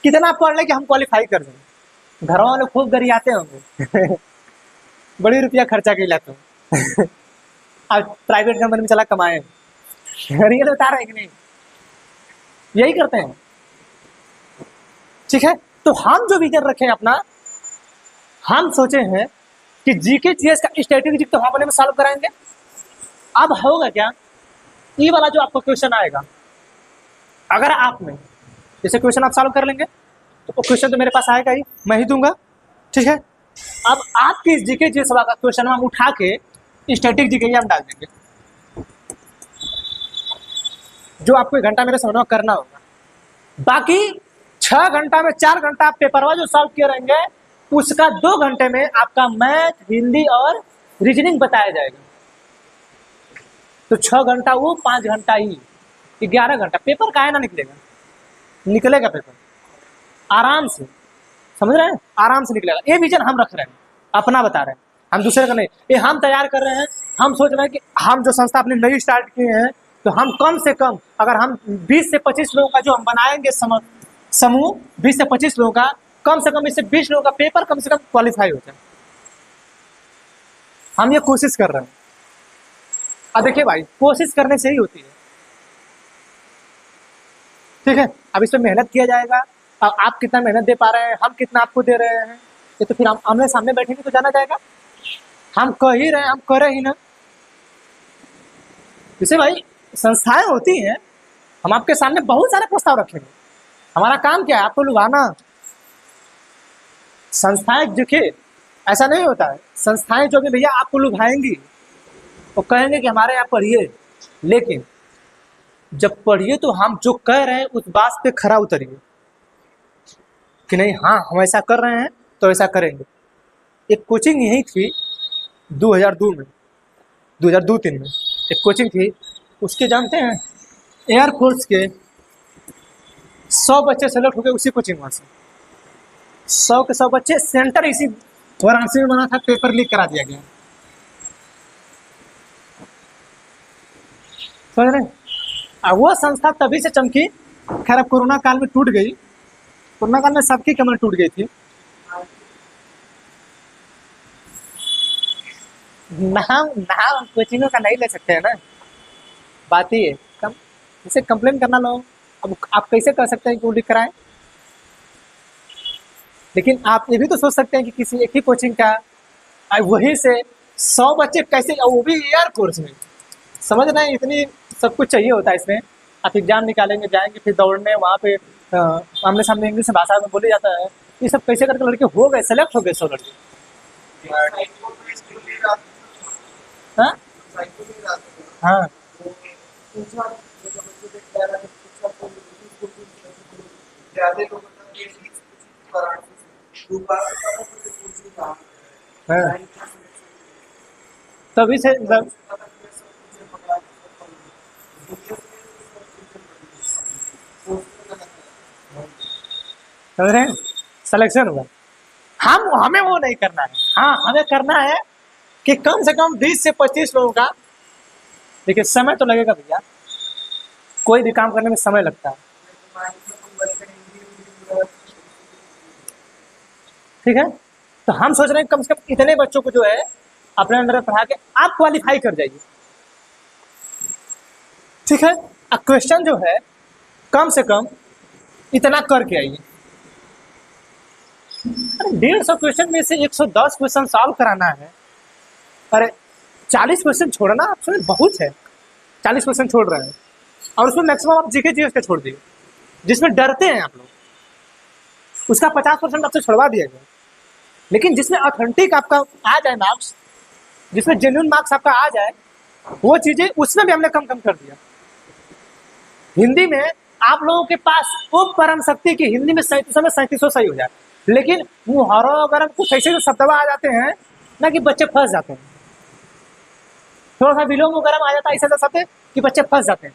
कितना पढ़ ले कि हम क्वालिफाई कर दें। घर वाले खूब गरियाते होंगे बड़ी रुपया खर्चा के लाते हो अब प्राइवेट कंपनी में चला कमाए। रियल बता रहे हैं कि नहीं? यही करते हैं। ठीक है, तो हम जो विजन रखे हैं अपना, हम सोचे हैं कि जीके जीएस का स्ट्रेटेजी तो हम अपने में सॉल्व कराएंगे। अब होगा क्या, ये वाला जो आपको क्वेश्चन आएगा, अगर आपने जैसे क्वेश्चन आप सॉल्व कर लेंगे तो क्वेश्चन तो मेरे पास आएगा ही, मैं ही दूंगा। ठीक है, अब आपकी जीके जीएस वाला का क्वेश्चन हम उठा के स्टैटिक जीके हम डाल देंगे, जो आपको 1 घंटा मेरे समझ करना होगा। बाकी 6 घंटा में 4 घंटा आप पेपरवा जो सॉल्व किए रहेंगे, उसका 2 घंटे में आपका मैथ, हिंदी और रीजनिंग बताया जाएगा। तो 6 घंटा वो, 5 घंटा ही, 11 घंटा। पेपर काहे ना निकलेगा, निकलेगा पेपर आराम से, समझ रहे हैं? आराम से निकलेगा। ये विजन हम रख रहे हैं, अपना बता रहे हैं, हम दूसरे का नहीं। ये हम तैयार कर रहे हैं। हम सोच रहे हैं कि हम जो संस्था अपनी नई स्टार्ट किए हैं, तो हम कम से कम अगर हम 20 से 25 लोगों का जो हम बनाएंगे समूह 20 से 25 लोगों का, कम से कम इससे 20 लोगों का पेपर कम से कम क्वालिफाई हो जाए। हम ये कोशिश कर रहे हैं। अब देखिए भाई, कोशिश करने से ही होती है। ठीक है, अब इस पर मेहनत किया जाएगा। अब आप कितना मेहनत दे पा रहे हैं, हम कितना आपको दे रहे हैं, ये तो फिर हम आमने सामने बैठेंगे तो जाना जाएगा। हम कह ही रहे हैं, हम करे ही ना। जैसे भाई संस्थाएं होती हैं, हम आपके सामने बहुत सारे प्रस्ताव रखेंगे। हमारा काम क्या है? आपको लुभाना, संस्थाएं देखिए ऐसा नहीं होता है, संस्थाएं जो भी भैया आपको लुभाएंगी, वो कहेंगे कि हमारे यहाँ पढ़िए, लेकिन जब पढ़िए तो हम जो कह रहे हैं उस बात पे खरा उतरिए कि नहीं, हाँ हम ऐसा कर रहे हैं तो ऐसा करेंगे। एक कोचिंग यही थी 2002 में, 2002-3 में एक कोचिंग थी, उसके जानते हैं एयरफोर्स के 100 बच्चे सेलेक्ट हो गए उसी कोचिंग वहाँ से। 100 के 100 बच्चे, सेंटर इसी वाराणसी में बना था, पेपर लीक करा दिया गया। समझ रहे हैं? वो संस्था तभी से चमकी, खैर अब कोरोना काल में टूट गई, कोरोना काल में सबकी कमर टूट गई थी। नाम नाम कोचिंगों का नहीं ले सकते हैं ना, बात ही है। कम जैसे कंप्लेन करना लो, अब आप कैसे कर सकते हैं कि वो लिख कराएं? लेकिन आप ये भी तो सोच सकते हैं कि किसी एक ही कोचिंग का वहीं से 100 बच्चे कैसे, और वो भी एयर कोर्स में, समझ रहे हैं? इतनी सब कुछ चाहिए होता है इसमें। आप एग्जाम निकालेंगे, जाएंगे, फिर दौड़ने वहाँ पे आमने सामने इंग्लिश भाषा में बोले जाता है, ये सब कैसे करके लड़के हो गए, सेलेक्ट हो गए 100 लड़के। हाँ हाँ हाँ, तभी से समझ रहे हैं, सिलेक्शन हुआ। हम हमें वो नहीं करना है, हाँ हमें करना है कि कम से कम 20 से 25 लोगों का। देखिए समय तो लगेगा भैया, कोई भी काम करने में समय लगता है, ठीक है? तो हम सोच रहे हैं कम से कम इतने बच्चों को जो है अपने अंदर पढ़ा के आप क्वालिफाई कर जाइए, ठीक है? क्वेश्चन जो है कम से कम इतना करके आइए। अरे 150 क्वेश्चन में से 110 क्वेश्चन सॉल्व कराना है। अरे 40 क्वेश्चन छोड़ना आपसे बहुत है, 40 क्वेश्चन छोड़ रहे हैं, और उसमें मैक्सिमम आप जीके जीएस के छोड़ दिए, जिसमें डरते हैं आप लोग, उसका 50% आपसे छुड़वा दिया गया। लेकिन जिसमें ऑथेंटिक आपका आ जाए मार्क्स, जिसमें जेन्युइन मार्क्स आपका आ जाए, वो चीजें उसमें भी हमने कम कम कर दिया। हिंदी में आप लोगों के पास वो परम शक्ति की हिंदी में 3700 सही हो जाए, लेकिन मुहावरा वगैरह कुछ ऐसे शब्दवा आ जाते हैं ना कि बच्चे फंस जाते हैं, थोड़ा सा विलोम वगैरह आ जाता है ऐसे शब्द कि बच्चे फंस जाते हैं।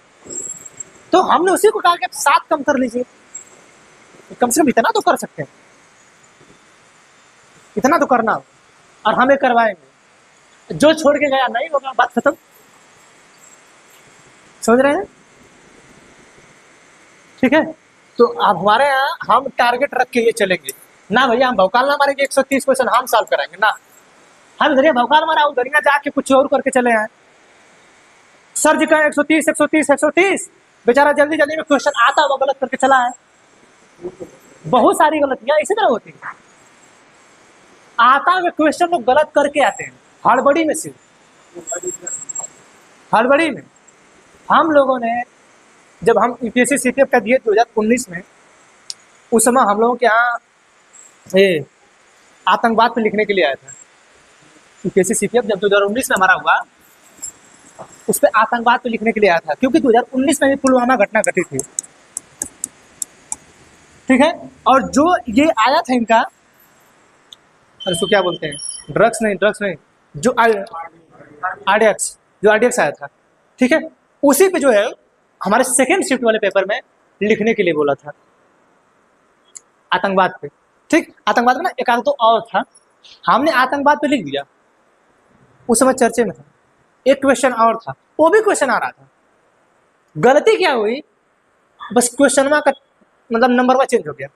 तो हमने उसी को कहा कि 7 कम कर लीजिए, कम से कम इतना तो कर सकते हैं, इतना तो करना, और हमें करवाएंगे। जो छोड़ के गया नहीं होगा, बात खत्म। समझ रहे हैं? ठीक है? तो अब हमारे यहाँ हम टारगेट रख के ये चलेंगे ना भैया, हम भौकाल ना मारेंगे 130 क्वेश्चन हम सॉल्व कराएंगे ना, हम इधर भौकाल मारा उधर जाके कुछ और करके चले आए। सर जी का 130 130 130, बेचारा जल्दी जल्दी में क्वेश्चन आता हुआ गलत करके चला है। बहुत सारी गलतियां इसी तरह होती है, आता हुआ क्वेश्चन लोग गलत करके आते हैं हड़बड़ी में। सिर्फ हड़बड़ी में हम लोगों ने, जब हम यूपीएससी सीपीएफ का दिए 2019 में, उस समय हम लोगों के यहाँ ये आतंकवाद पे लिखने के लिए आया था। यूपीएससी सीपीएफ जब 2019 में हमारा हुआ, उस पर आतंकवाद पे लिखने के लिए आया था, क्योंकि 2019 में भी पुलवामा घटना घटी थी, ठीक है? और जो ये आया था इनका, अरे उसको क्या बोलते हैं, ड्रग्स नहीं, जो आरडीएक्स, जो आरडीएक्स आया था, ठीक है? उसी पे जो है हमारे सेकेंड शिफ्ट वाले पेपर में लिखने के लिए बोला था, आतंकवाद पे। ठीक, आतंकवाद में ना एक आध तो और था, हमने आतंकवाद पे लिख दिया, उस समय चर्चे में था। एक क्वेश्चन और था, वो भी क्वेश्चन आ रहा था, गलती क्या हुई, बस क्वेश्चन का मतलब नंबर चेंज हो गया,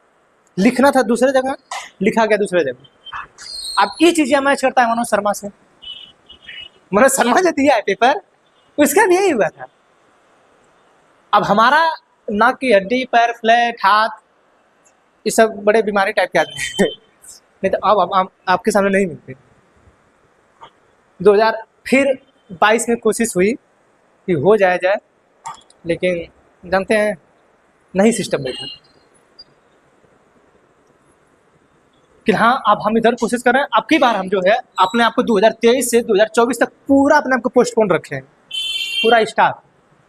लिखना था दूसरे जगह, लिखा गया दूसरे जगह। अब ये चीजें मैच करता है मनोज शर्मा से। मनोज शर्मा जो दिया है पेपर, उसका भी यही हुआ था। अब हमारा नाक की हड्डी, पैर फ्लैट, हाथ, ये सब बड़े बीमारी टाइप के आदमी हैं नहीं तो अब आपके सामने नहीं मिलते। 2022 में कोशिश हुई कि हो जाए, लेकिन जानते हैं नहीं सिस्टम बैठा। कि हाँ अब हम इधर कोशिश कर रहे हैं, अब की बार हम जो है अपने आप को 2023 से 2024 तक पूरा अपने आप को पोस्टपोन रखे हैं, पूरा स्टार्ट।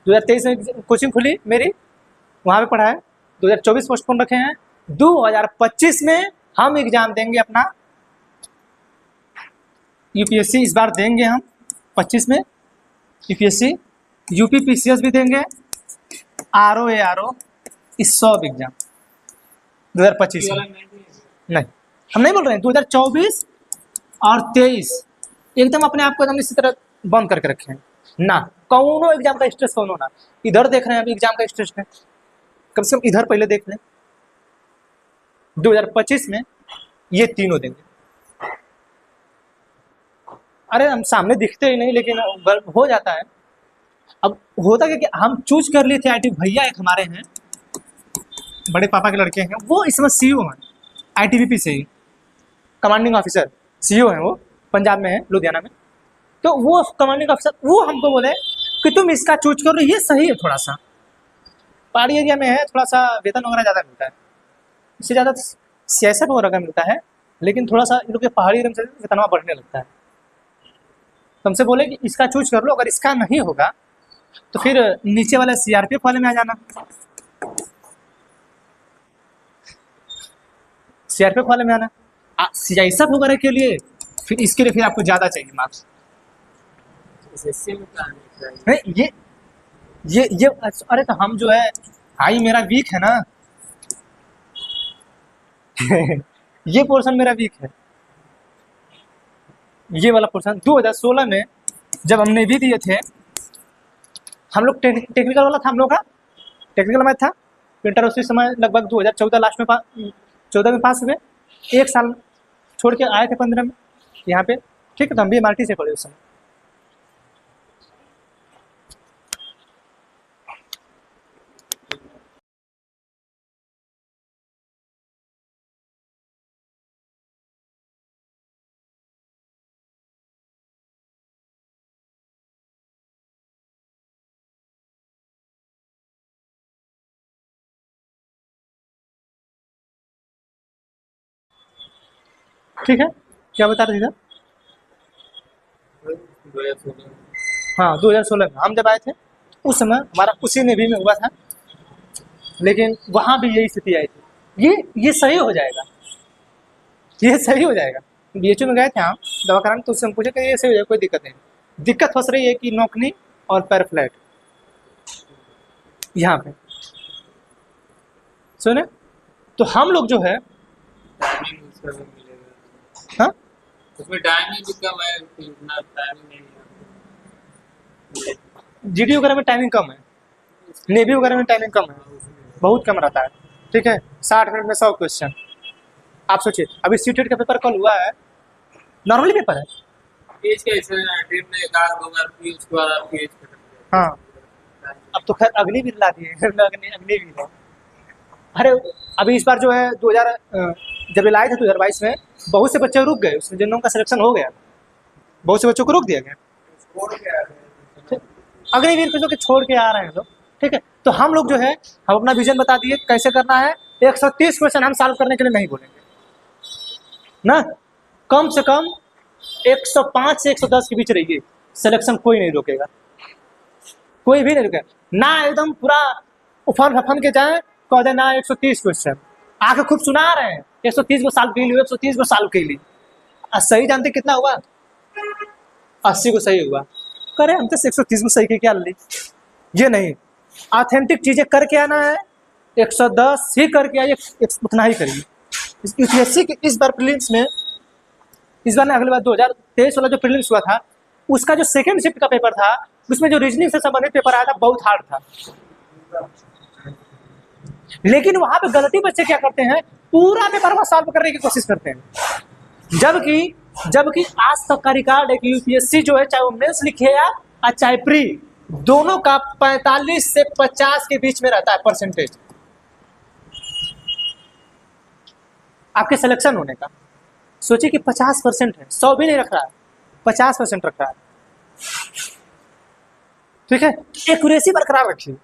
2023 में कोचिंग खुली मेरी, वहाँ पे पढ़ा है, 2024 पोस्टपोन रखे हैं। 2025 में हम एग्जाम देंगे अपना यूपीएससी, इस बार देंगे हम 25 में यूपीएससी, यूपी पीसीएस भी देंगे, आरओ एआरओ, इस सब एग्जाम 2025 में। नहीं, हम नहीं बोल रहे हैं, 2024 और 23 एकदम अपने आप को एकदम इसी तरह बंद करके रखे हैं ना, कौनो एग्जाम का स्ट्रेस कौनो ना। इधर देख रहे हैं अभी एग्जाम का स्ट्रेस है, कम से कम इधर पहले देख लें। 2025 में ये तीनों देंगे। अरे हम सामने दिखते ही नहीं, लेकिन हो जाता है। अब होता क्या कि हम चूज कर लिए थे आईटी, भैया एक हमारे हैं, बड़े पापा के लड़के हैं, वो इस समय सीईओ हैं आईटीबीपी से ही, कमांडिंग ऑफिसर सीईओ हैं वो, पंजाब में है, लुधियाना में। तो वो कमांडिंग ऑफिसर वो हमको बोले कि तुम इसका चूज करो, ये सही है। थोड़ा सा पहाड़ी एरिया में है, थोड़ा सा वेतन वगैरह ज़्यादा मिलता है, इससे ज़्यादा सियासत वगैरह का मिलता है, लेकिन थोड़ा सा इन लोग के पहाड़ी एरिया से वेतनवा बढ़ने लगता है। तुमसे बोले कि इसका चूज कर लो, अगर इसका नहीं होगा तो फिर नीचे वाले सीआरपीएफ वाले में आ जाना, सीआरपीएफ वाले में आना। सीआईएसएफ वगैरह के लिए फिर इसके लिए फिर आपको ज़्यादा चाहिए मार्क्स। नहीं ये अरे तो हम जो है, हाई मेरा वीक है ना ये पोर्शन मेरा वीक है, ये वाला पोर्शन। 2016 में जब हमने भी दिए थे हम लोग, टेक्निकल वाला था हम लोग का, टेक्निकल मैथ था, इंटर उसी समय लगभग 2014 लास्ट में 14 में पास हुए, एक साल छोड़ के आए थे 15 में यहाँ पे। ठीक है, तो हम भी एमआरटी से पढ़े उस समय। ठीक है, क्या बता रहे थे सर? हाँ 2016 में हम जब आए थे, उस समय हमारा उसी नेवी में हुआ था, लेकिन वहाँ भी यही स्थिति आई थी। ये सही हो जाएगा, ये सही हो जाएगा। बीएचयू में गए थे हम दवा कराने, तो उससे हम पूछे कि ये सही हो जाएगा, कोई दिक्कत नहीं। दिक्कत फंस रही है कि नौकनी और पैर फ्लैट यहाँ पे सुने। तो हम लोग जो है, हाँ उसमें टाइमिंग भी कम है, इतना टाइमिंग नहीं है। जीडी वगैरह में टाइमिंग कम है, नेवी वगैरह में टाइमिंग कम है, बहुत कम रहता है। ठीक है, 60 मिनट में 100 क्वेश्चन। आप सोचिए, अभी सीटेट का पेपर कल हुआ है, नॉर्मली पेपर है। पेज कैसे ट्रेन में एक आध दो बार फिर उसके बाद आप पेज खत्म कर हाँ, अब तो खैर अगली भी ला दिए अगली भी है। अरे अभी इस बार जो है 2000 जब लाए थे 2022 में, बहुत से बच्चे रुक गए, उसमें जिन लोगों का सिलेक्शन हो गया, बहुत से बच्चों को रोक दिया गया, छोड़ के आ रहे हैं। अग्निवीर को जो कि छोड़ के आ रहे हैं लोग। ठीक है, तो हम लोग जो है, हम अपना विजन बता दिए कैसे करना है। 130 क्वेश्चन हम सॉल्व करने के लिए नहीं बोलेंगे ना, कम से कम 105 से 110 के बीच रहिए, सिलेक्शन कोई नहीं रोकेगा, कोई भी नहीं रुकेगा ना। एकदम पूरा उफान फफन के जाए, कह दे ना 130 क्वेश्चन, आके खूब सुना रहे हैं 130 को सॉल्व कर ली, 130 को सॉल्व कर ली। सही जानते कितना हुआ? 80 को सही हुआ। करे हम तो 130 को सही के क्या ली, ये नहीं। ऑथेंटिक चीजें करके आना है, 110 ही करके आइए, उतना ही करिए। यूपीएससी के इस बार प्रीलिम्स में, इस बार ने अगले बार 2023 वाला जो प्रीलिम्स हुआ था, उसका जो सेकंड शिफ्ट का पेपर था, उसमें जो रीजनिंग से संबंधित पेपर आया था, बहुत हार्ड था। लेकिन वहां पे गलती बच्चे क्या करते हैं, पूरा पेपर को सॉल्व करने की कोशिश करते हैं, जबकि आज तक का रिकॉर्ड है कि यूपीएससी जो है, चाहे वो मेंस लिखे या चाहे प्री, दोनों का 45 से 50 के बीच में रहता है परसेंटेज आपके सिलेक्शन होने का। सोचिए कि 50% है, 100 भी नहीं रख रहा है, 50% रख रहा है। ठीक है, एक्यूरेसी बरकरार रखिए।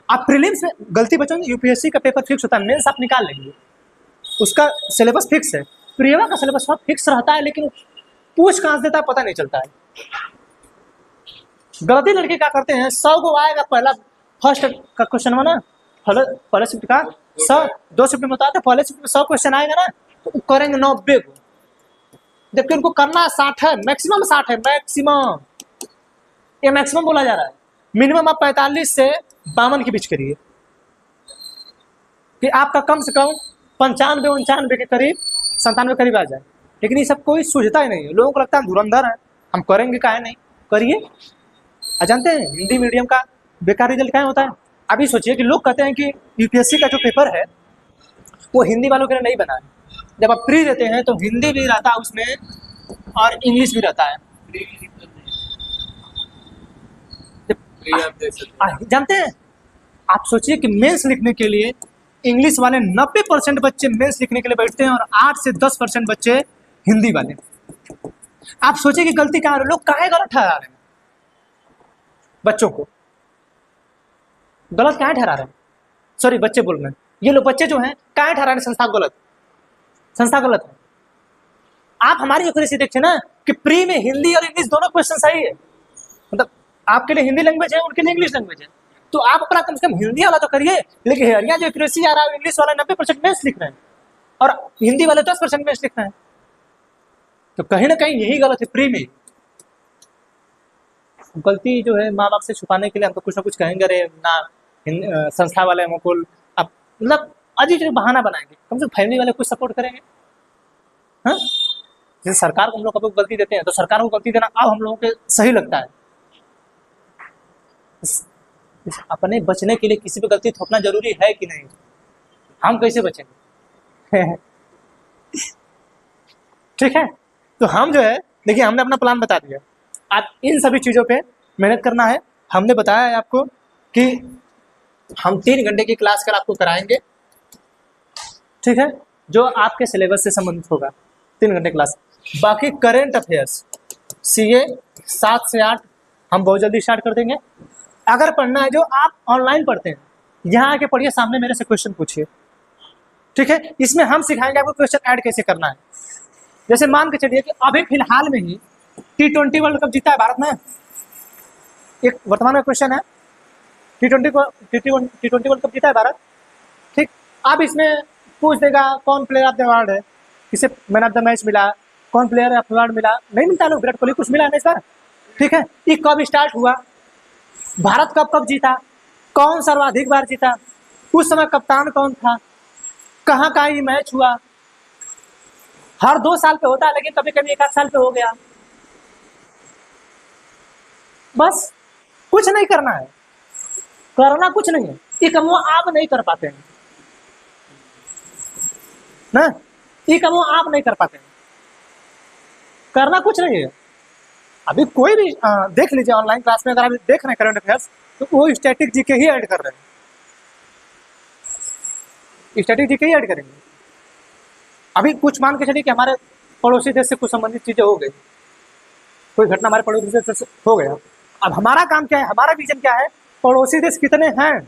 आप प्रीलिम्स में गलती बचोगे, यूपीएससी का पेपर फिक्स होता है, मेंस आप निकाल लेंगे, उसका सिलेबस फिक्स है। प्रियवा का सिलेबस फिक्स रहता है, लेकिन पूछ कहाँ से देता है पता नहीं चलता है। गलती लड़के क्या करते हैं, 100 को आएगा पहला फर्स्ट का क्वेश्चन में ना, पहले शिफ्ट का 100, 2 शिफ्ट में होता है, पहले शिफ्ट में 100 क्वेश्चन आएगा ना, तो वो करेंगे 90 को, जबकि उनको करना 60 है, मैक्सिमम 60 है, मैक्सिमम। ये मैक्सिमम बोला जा रहा है, मिनिमम आप 45 से 52 के बीच करिए, कि आपका कम से कम 95-99 के करीब, 97 करीब आ जाए। लेकिन ये सब कोई सूझता ही नहीं है, लोगों को लगता है धुरंधर है, हम करेंगे काहे नहीं, करिए। जानते हैं हिंदी मीडियम का बेकार रिजल्ट क्या होता है? अभी सोचिए कि लोग कहते हैं कि यूपीएससी का जो पेपर है वो हिंदी वालों के लिए नहीं बना है। जब आप प्री देते हैं तो हिंदी भी रहता है उसमें और इंग्लिश भी रहता है। जानते हैं, आप सोचिए कि मेंस लिखने के लिए इंग्लिश वाले 90% बच्चे मेंस लिखने के लिए बैठते हैं और 8 से 10% बच्चे हिंदी वाले। आप सोचिए कि गलती कहाँ है, लोग काहे गलत ठहरा रहे हैं बच्चों को, गलत काहे ठहरा रहे हैं? सॉरी बच्चे बोल रहे हैं, ये लोग बच्चे जो हैं काहे ठहरा रहे हैं संस्था गलत, संस्था गलत है। आप हमारी एक्यूरेसी देखिए ना कि प्री में हिंदी और इंग्लिश दोनों क्वेश्चन सही है, मतलब आपके लिए हिंदी लैंग्वेज है, उनके लिए इंग्लिश लैंग्वेज है, तो आप अपना कम से कम हिंदी वाला तो करिए। लेकिन यहाँ जो एक्यूरेसी आ रहा है, इंग्लिश वाला 90% मेंस लिख रहे हैं और हिंदी वाले 10% मेंस लिख रहे हैं, तो कहीं ना कहीं यही गलत है। प्री में गलती जो है माँ बाप से छुपाने के लिए हमको कुछ ना कुछ कहेंगे, अरे ना संस्था वाले हमको अब मतलब अजीब बहाना बनाएंगे, कम से कम फैमिली वाले कुछ सपोर्ट करेंगे। हाँ, जैसे सरकार को हम लोग कभी गलती देते हैं तो सरकार को गलती देना अब हम लोगों के सही लगता है। अपने बचने के लिए किसी पे गलती थोपना जरूरी है कि नहीं? हम कैसे बचेंगे? ठीक है, तो हम जो है देखिए, हमने अपना प्लान बता दिया, आप इन सभी चीज़ों पे मेहनत करना है। हमने बताया है आपको कि हम 3 घंटे की क्लास कर आपको कराएंगे, ठीक है, जो आपके सिलेबस से संबंधित होगा, 3 घंटे क्लास। बाकी करेंट अफेयर्स सीए 7 से 8 हम बहुत जल्दी स्टार्ट कर देंगे। अगर पढ़ना है जो आप ऑनलाइन पढ़ते हैं, यहाँ आके पढ़िए, सामने मेरे से क्वेश्चन पूछिए, ठीक है। इसमें हम सिखाएंगे आपको क्वेश्चन ऐड कैसे करना है। जैसे मान के चलिए कि अभी फिलहाल में ही T20 वर्ल्ड कप जीता है भारत में, एक वर्तमान में क्वेश्चन है, T20 वर्ल्ड कप जीता है भारत, ठीक। अब इसमें पूछ देगा कौन प्लेयर ऑफ द अवार्ड है, किसे मैन ऑफ द मैच मिला, कौन प्लेयर ऑफ अवार्ड मिला, नहीं मिलता लोग, विराट कोहली कुछ मिला नहीं सर, ठीक है। ये कब स्टार्ट हुआ, भारत कब जीता, कौन सर्वाधिक बार जीता, उस समय कप्तान कौन था, कहाँ ये मैच हुआ। हर 2 साल पे होता है, लेकिन कभी कभी 1 आध साल पे हो गया। बस कुछ नहीं करना है, करना कुछ नहीं है, ये काम वो आप नहीं कर पाते हैं ना, ये काम वो आप नहीं कर पाते हैं, करना कुछ नहीं है। अभी कोई भी देख लीजिए ऑनलाइन क्लास में, अगर आप देख रहे हैं करंट अफेयर्स, तो वो स्टैटिक जीके ही ऐड कर रहे हैं, स्टैटिक जीके ही ऐड करेंगे। अभी कुछ मान के चलिए कि हमारे पड़ोसी देश से कुछ संबंधित चीजें हो गई, कोई घटना हमारे पड़ोसी देश से हो गया, अब हमारा काम क्या है, हमारा विजन क्या है, पड़ोसी देश कितने हैं,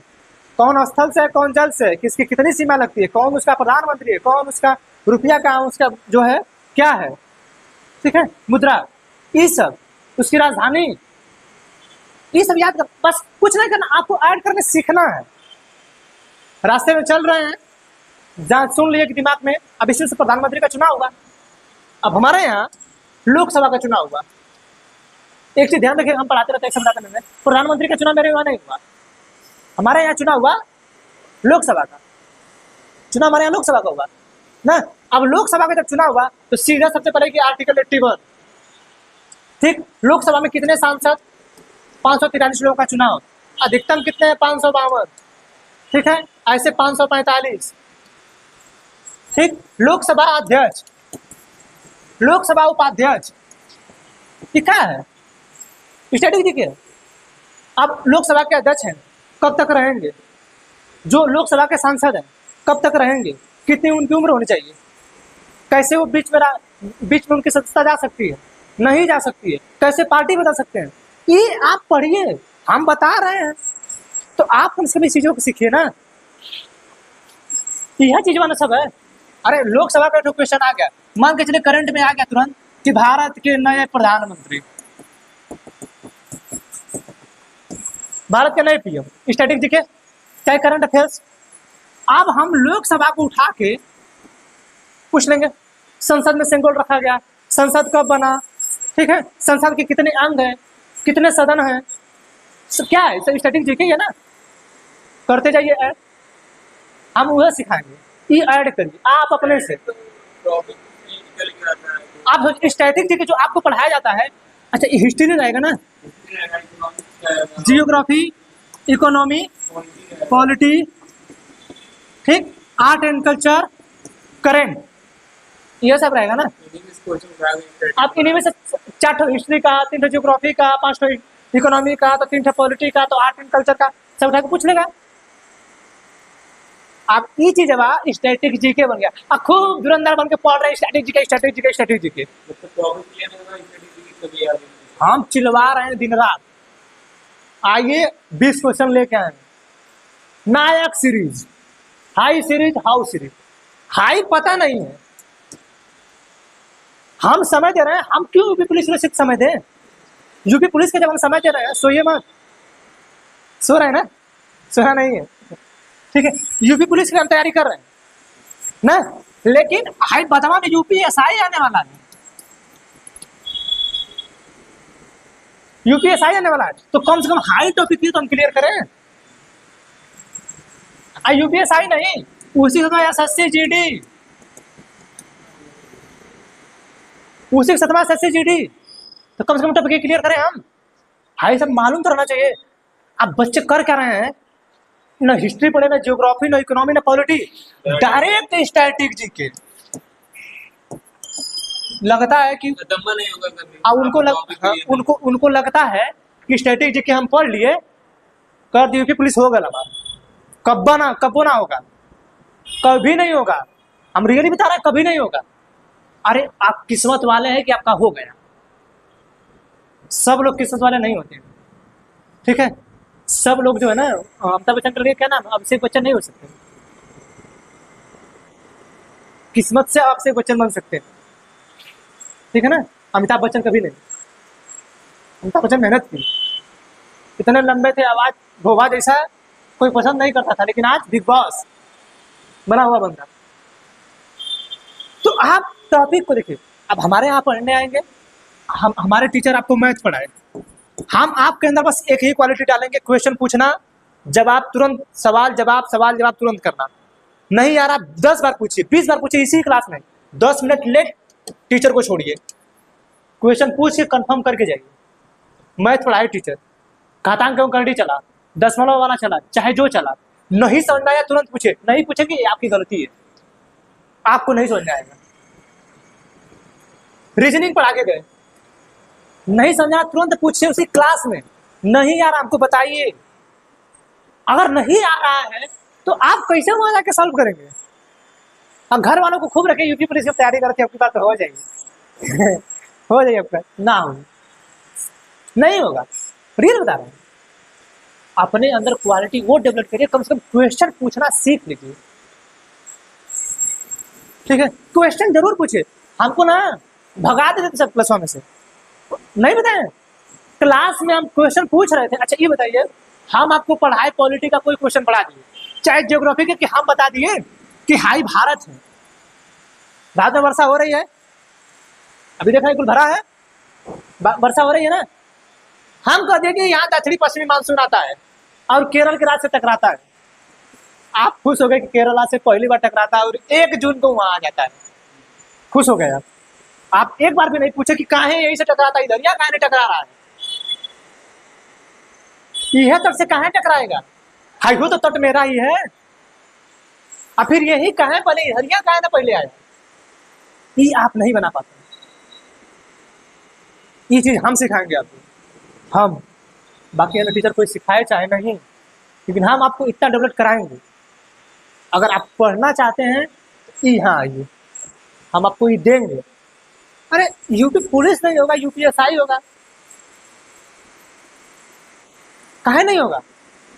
कौन स्थल से है, कौन जल से है, किसकी कितनी सीमा लगती है, कौन उसका प्रधानमंत्री है, कौन उसका रुपया का उसका जो है क्या है, ठीक है, मुद्रा, ये सब, उसकी राजधानी, ये सब याद कर, बस कुछ नहीं करना, आपको ऐड करके सीखना है। रास्ते में चल रहे हैं, जहाँ सुन लिए कि दिमाग में अब इसमें से प्रधानमंत्री का चुनाव होगा, अब हमारे यहाँ लोकसभा का चुनाव हुआ। एक चीज ध्यान रखिए, हम पढ़ाते रहते हैं, समझाते नहीं, प्रधानमंत्री का चुनाव मेरे यहाँ नहीं हुआ, हमारे यहाँ चुनाव हुआ लोकसभा का, चुनाव हमारे यहाँ लोकसभा का हुआ ना। अब लोकसभा का जब चुनाव हुआ तो सीधा सबसे पहले कि आर्टिकल 81, ठीक, लोकसभा में कितने सांसद, 543 लोगों का चुनाव, अधिकतम कितने हैं, 552, ठीक है, ऐसे 545, ठीक। लोकसभा अध्यक्ष, लोकसभा उपाध्यक्ष, ये क्या है, स्टैटिक देखिए। अब लोकसभा के अध्यक्ष हैं, कब तक रहेंगे, जो लोकसभा के सांसद हैं कब तक रहेंगे, कितनी उनकी उम्र होनी चाहिए, कैसे वो बीच में उनकी सदस्यता जा सकती है, नहीं जा सकती है, कैसे पार्टी बदल सकते हैं, ये आप पढ़िए, हम बता रहे हैं, तो आप उन सभी चीजों को सीखिए ना, यह चीज वाला सब है। अरे लोकसभा का क्वेश्चन आ गया, मान के चले करंट में आ गया तुरंत कि भारत के नए प्रधानमंत्री, भारत के नए पीएम, स्टैटिक जीके चाहे करंट अफेयर्स। अब हम लोकसभा को उठा के पूछ लेंगे, संसद में सिंबल रखा गया, संसद कब बना, ठीक है, संसद के कितने अंग हैं, कितने सदन हैं, क्या है, सब स्टैटिक जीके है ना। करते जाइए ऐड, हम वह सिखाएंगे, ये ऐड करिए आप अपने से। टॉपिक निकल के आता है तो आप स्टैटिक जीके जो आपको पढ़ाया जाता है, अच्छा ये हिस्ट्री नहीं रहेगा ना, हिस्ट्री रहेगा, इकोनॉमिक्स रहेगा, जियोग्राफी, इकोनॉमी, पॉलिटी रहेगा, पॉलिटी, ठीक, आर्ट एंड कल्चर, करेंट, ये सब रहेगा ना। इंग्लिश क्वेश्चन रहेगा, आप इन्हीं में से 4 ठो हिस्ट्री का, 3 ठो जियोग्राफी का, 5 ठो इकोनॉमी का, तो 3 ठो पॉलिटी का, तो आर्ट एंड कल्चर का, सब उठा के पूछ लेगा। आप ये चीज स्टैटिक जीके बन गया, अब खूब धुरंधर बन के पढ़ रहे हैं static GK, static GK, static GK. मतलब टॉपिक क्लियर होगा, स्टडी कभी याद नहीं। हम चिल्वा रहे हैं दिन रात। आइए 20 क्वेश्चन लेके आए, नायक सीरीज, हाई सीरीज, हाउ सीरीज। हाई पता नहीं है, हम समय दे रहे हैं, हम क्यों यूपी पुलिस को सिर्फ समय दें? यूपी पुलिस के जब हम समय दे रहे हैं, सोइए मत, सो रहे हैं ना, सोना नहीं है, ठीक है, यूपी पुलिस की हम तैयारी कर रहे हैं ना, लेकिन हाई बदमा में यूपीएसआई आने वाला है, यूपीएसआई आने वाला है, तो कम से कम हाई टॉपिक की तो हम क्लियर करें। यूपीएसआई नहीं, उसी का एसएससी जीडी, उसी के सतवा एसएससी जीडी, तो कम से कम टॉपिक क्लियर करें हम। हाई सब मालूम तो रहना चाहिए। अब बच्चे कर क्या रहे हैं, ना हिस्ट्री पढ़े, ना जियोग्राफी, ना इकोनॉमी, ना पॉलिटी, डायरेक्ट स्टैटिक जीके। लगता है कि खत्म नहीं होगा कभी। उनको लगता है कि स्टैटिक जीके हम पढ़ लिए, कर दिए कि पुलिस हो गया, कब्बा ना कब्बो ना होगा, कभी नहीं होगा। हम रियली बता रहे हैं, कभी नहीं होगा। अरे आप किस्मत वाले हैं कि आपका हो गया, सब लोग किस्मत वाले नहीं होते, ठीक है। सब लोग जो है ना, अमिताभ बच्चन करके क्या नाम, अभिषेक बच्चन नहीं हो सकते, किस्मत से अभिषेक बच्चन बन सकते हैं, ठीक है ना। अमिताभ बच्चन कभी नहीं, अमिताभ बच्चन मेहनत की, इतने लंबे थे, आवाज भोवा जैसा, कोई पसंद नहीं करता था, लेकिन आज बिग बॉस बना हुआ बंदा। तो आप टॉपिक को देखिए, अब हमारे यहाँ पढ़ने आएंगे, हमारे टीचर आपको मैथ पढ़ाए, हम आपके अंदर बस एक ही क्वालिटी डालेंगे, क्वेश्चन पूछना, जवाब तुरंत, सवाल जवाब तुरंत करना। नहीं यार, आप 10 बार पूछिए, 20 बार पूछिए इसी क्लास में, 10 मिनट लेट टीचर को छोड़िए, क्वेश्चन पूछ के कंफर्म करके जाइए। मैथ पढ़ाए टीचर, घातांक एवं करड़ी चला, दशमलव वाला चला, चाहे जो चला, नहीं समझ में आया तुरंत पूछे, नहीं पूछेंगे ये आपकी गलती है, आपको नहीं समझ में आएगा। रीजनिंग पढ़ा के गए, नहीं समझा तुरंत पूछे उसी क्लास में, नहीं यार आपको बताइए। अगर नहीं आ रहा है तो आप कैसे वहां जाके सॉल्व करेंगे? अब घर वालों को खूब रखे, यूपी पुलिस की तैयारी करके आपकी बात तो हो जाएगी हो जाएगी आपका, ना हो, नहीं होगा, रियल बता रहा हूँ। अपने अंदर क्वालिटी वो डेवलप करिए, कम से कम क्वेश्चन पूछना सीख लीजिए, ठीक है। क्वेश्चन जरूर पूछिए, हमको ना भगा देते थे सब प्लस वन में से, नहीं बताए, क्लास में हम क्वेश्चन पूछ रहे थे। अच्छा ये बताइए, हम आपको पढ़ाए पॉलिटी का कोई क्वेश्चन पढ़ा दिए, चाहे ज्योग्राफी के, कि हम बता दिए कि हाई भारत है, भारत में वर्षा हो रही है, अभी देखा कुल भरा है, वर्षा हो रही है ना, हम कह दिए कि यहाँ दक्षिणी पश्चिमी मानसून आता है और केरल के राज्य से टकराता है। आप खुश हो गए कि केरला से पहली बार टकराता है और 1 जून को वहां आ जाता है, खुश हो गए आप एक बार भी नहीं पूछे कि कहाँ है, यही से टकराता है, इधर या कहाँ नहीं टकरा रहा है, यह तट से कहाँ टकराएगा, हाई हो तो तट मेरा ही है, और फिर यही कहाँ पहले हरिया कहाँ ना पहले आया, ये आप नहीं बना पाते। ये चीज हम सिखाएंगे आपको, हम, बाकी अन्य टीचर कोई सिखाए चाहे नहीं, लेकिन हम आपको इतना डेवलप कराएंगे। अगर आप पढ़ना चाहते हैं तो यहाँ आइए, हम आपको ये देंगे। अरे यूपी पुलिस नहीं होगा, यूपीएसआई होगा, काहे नहीं होगा,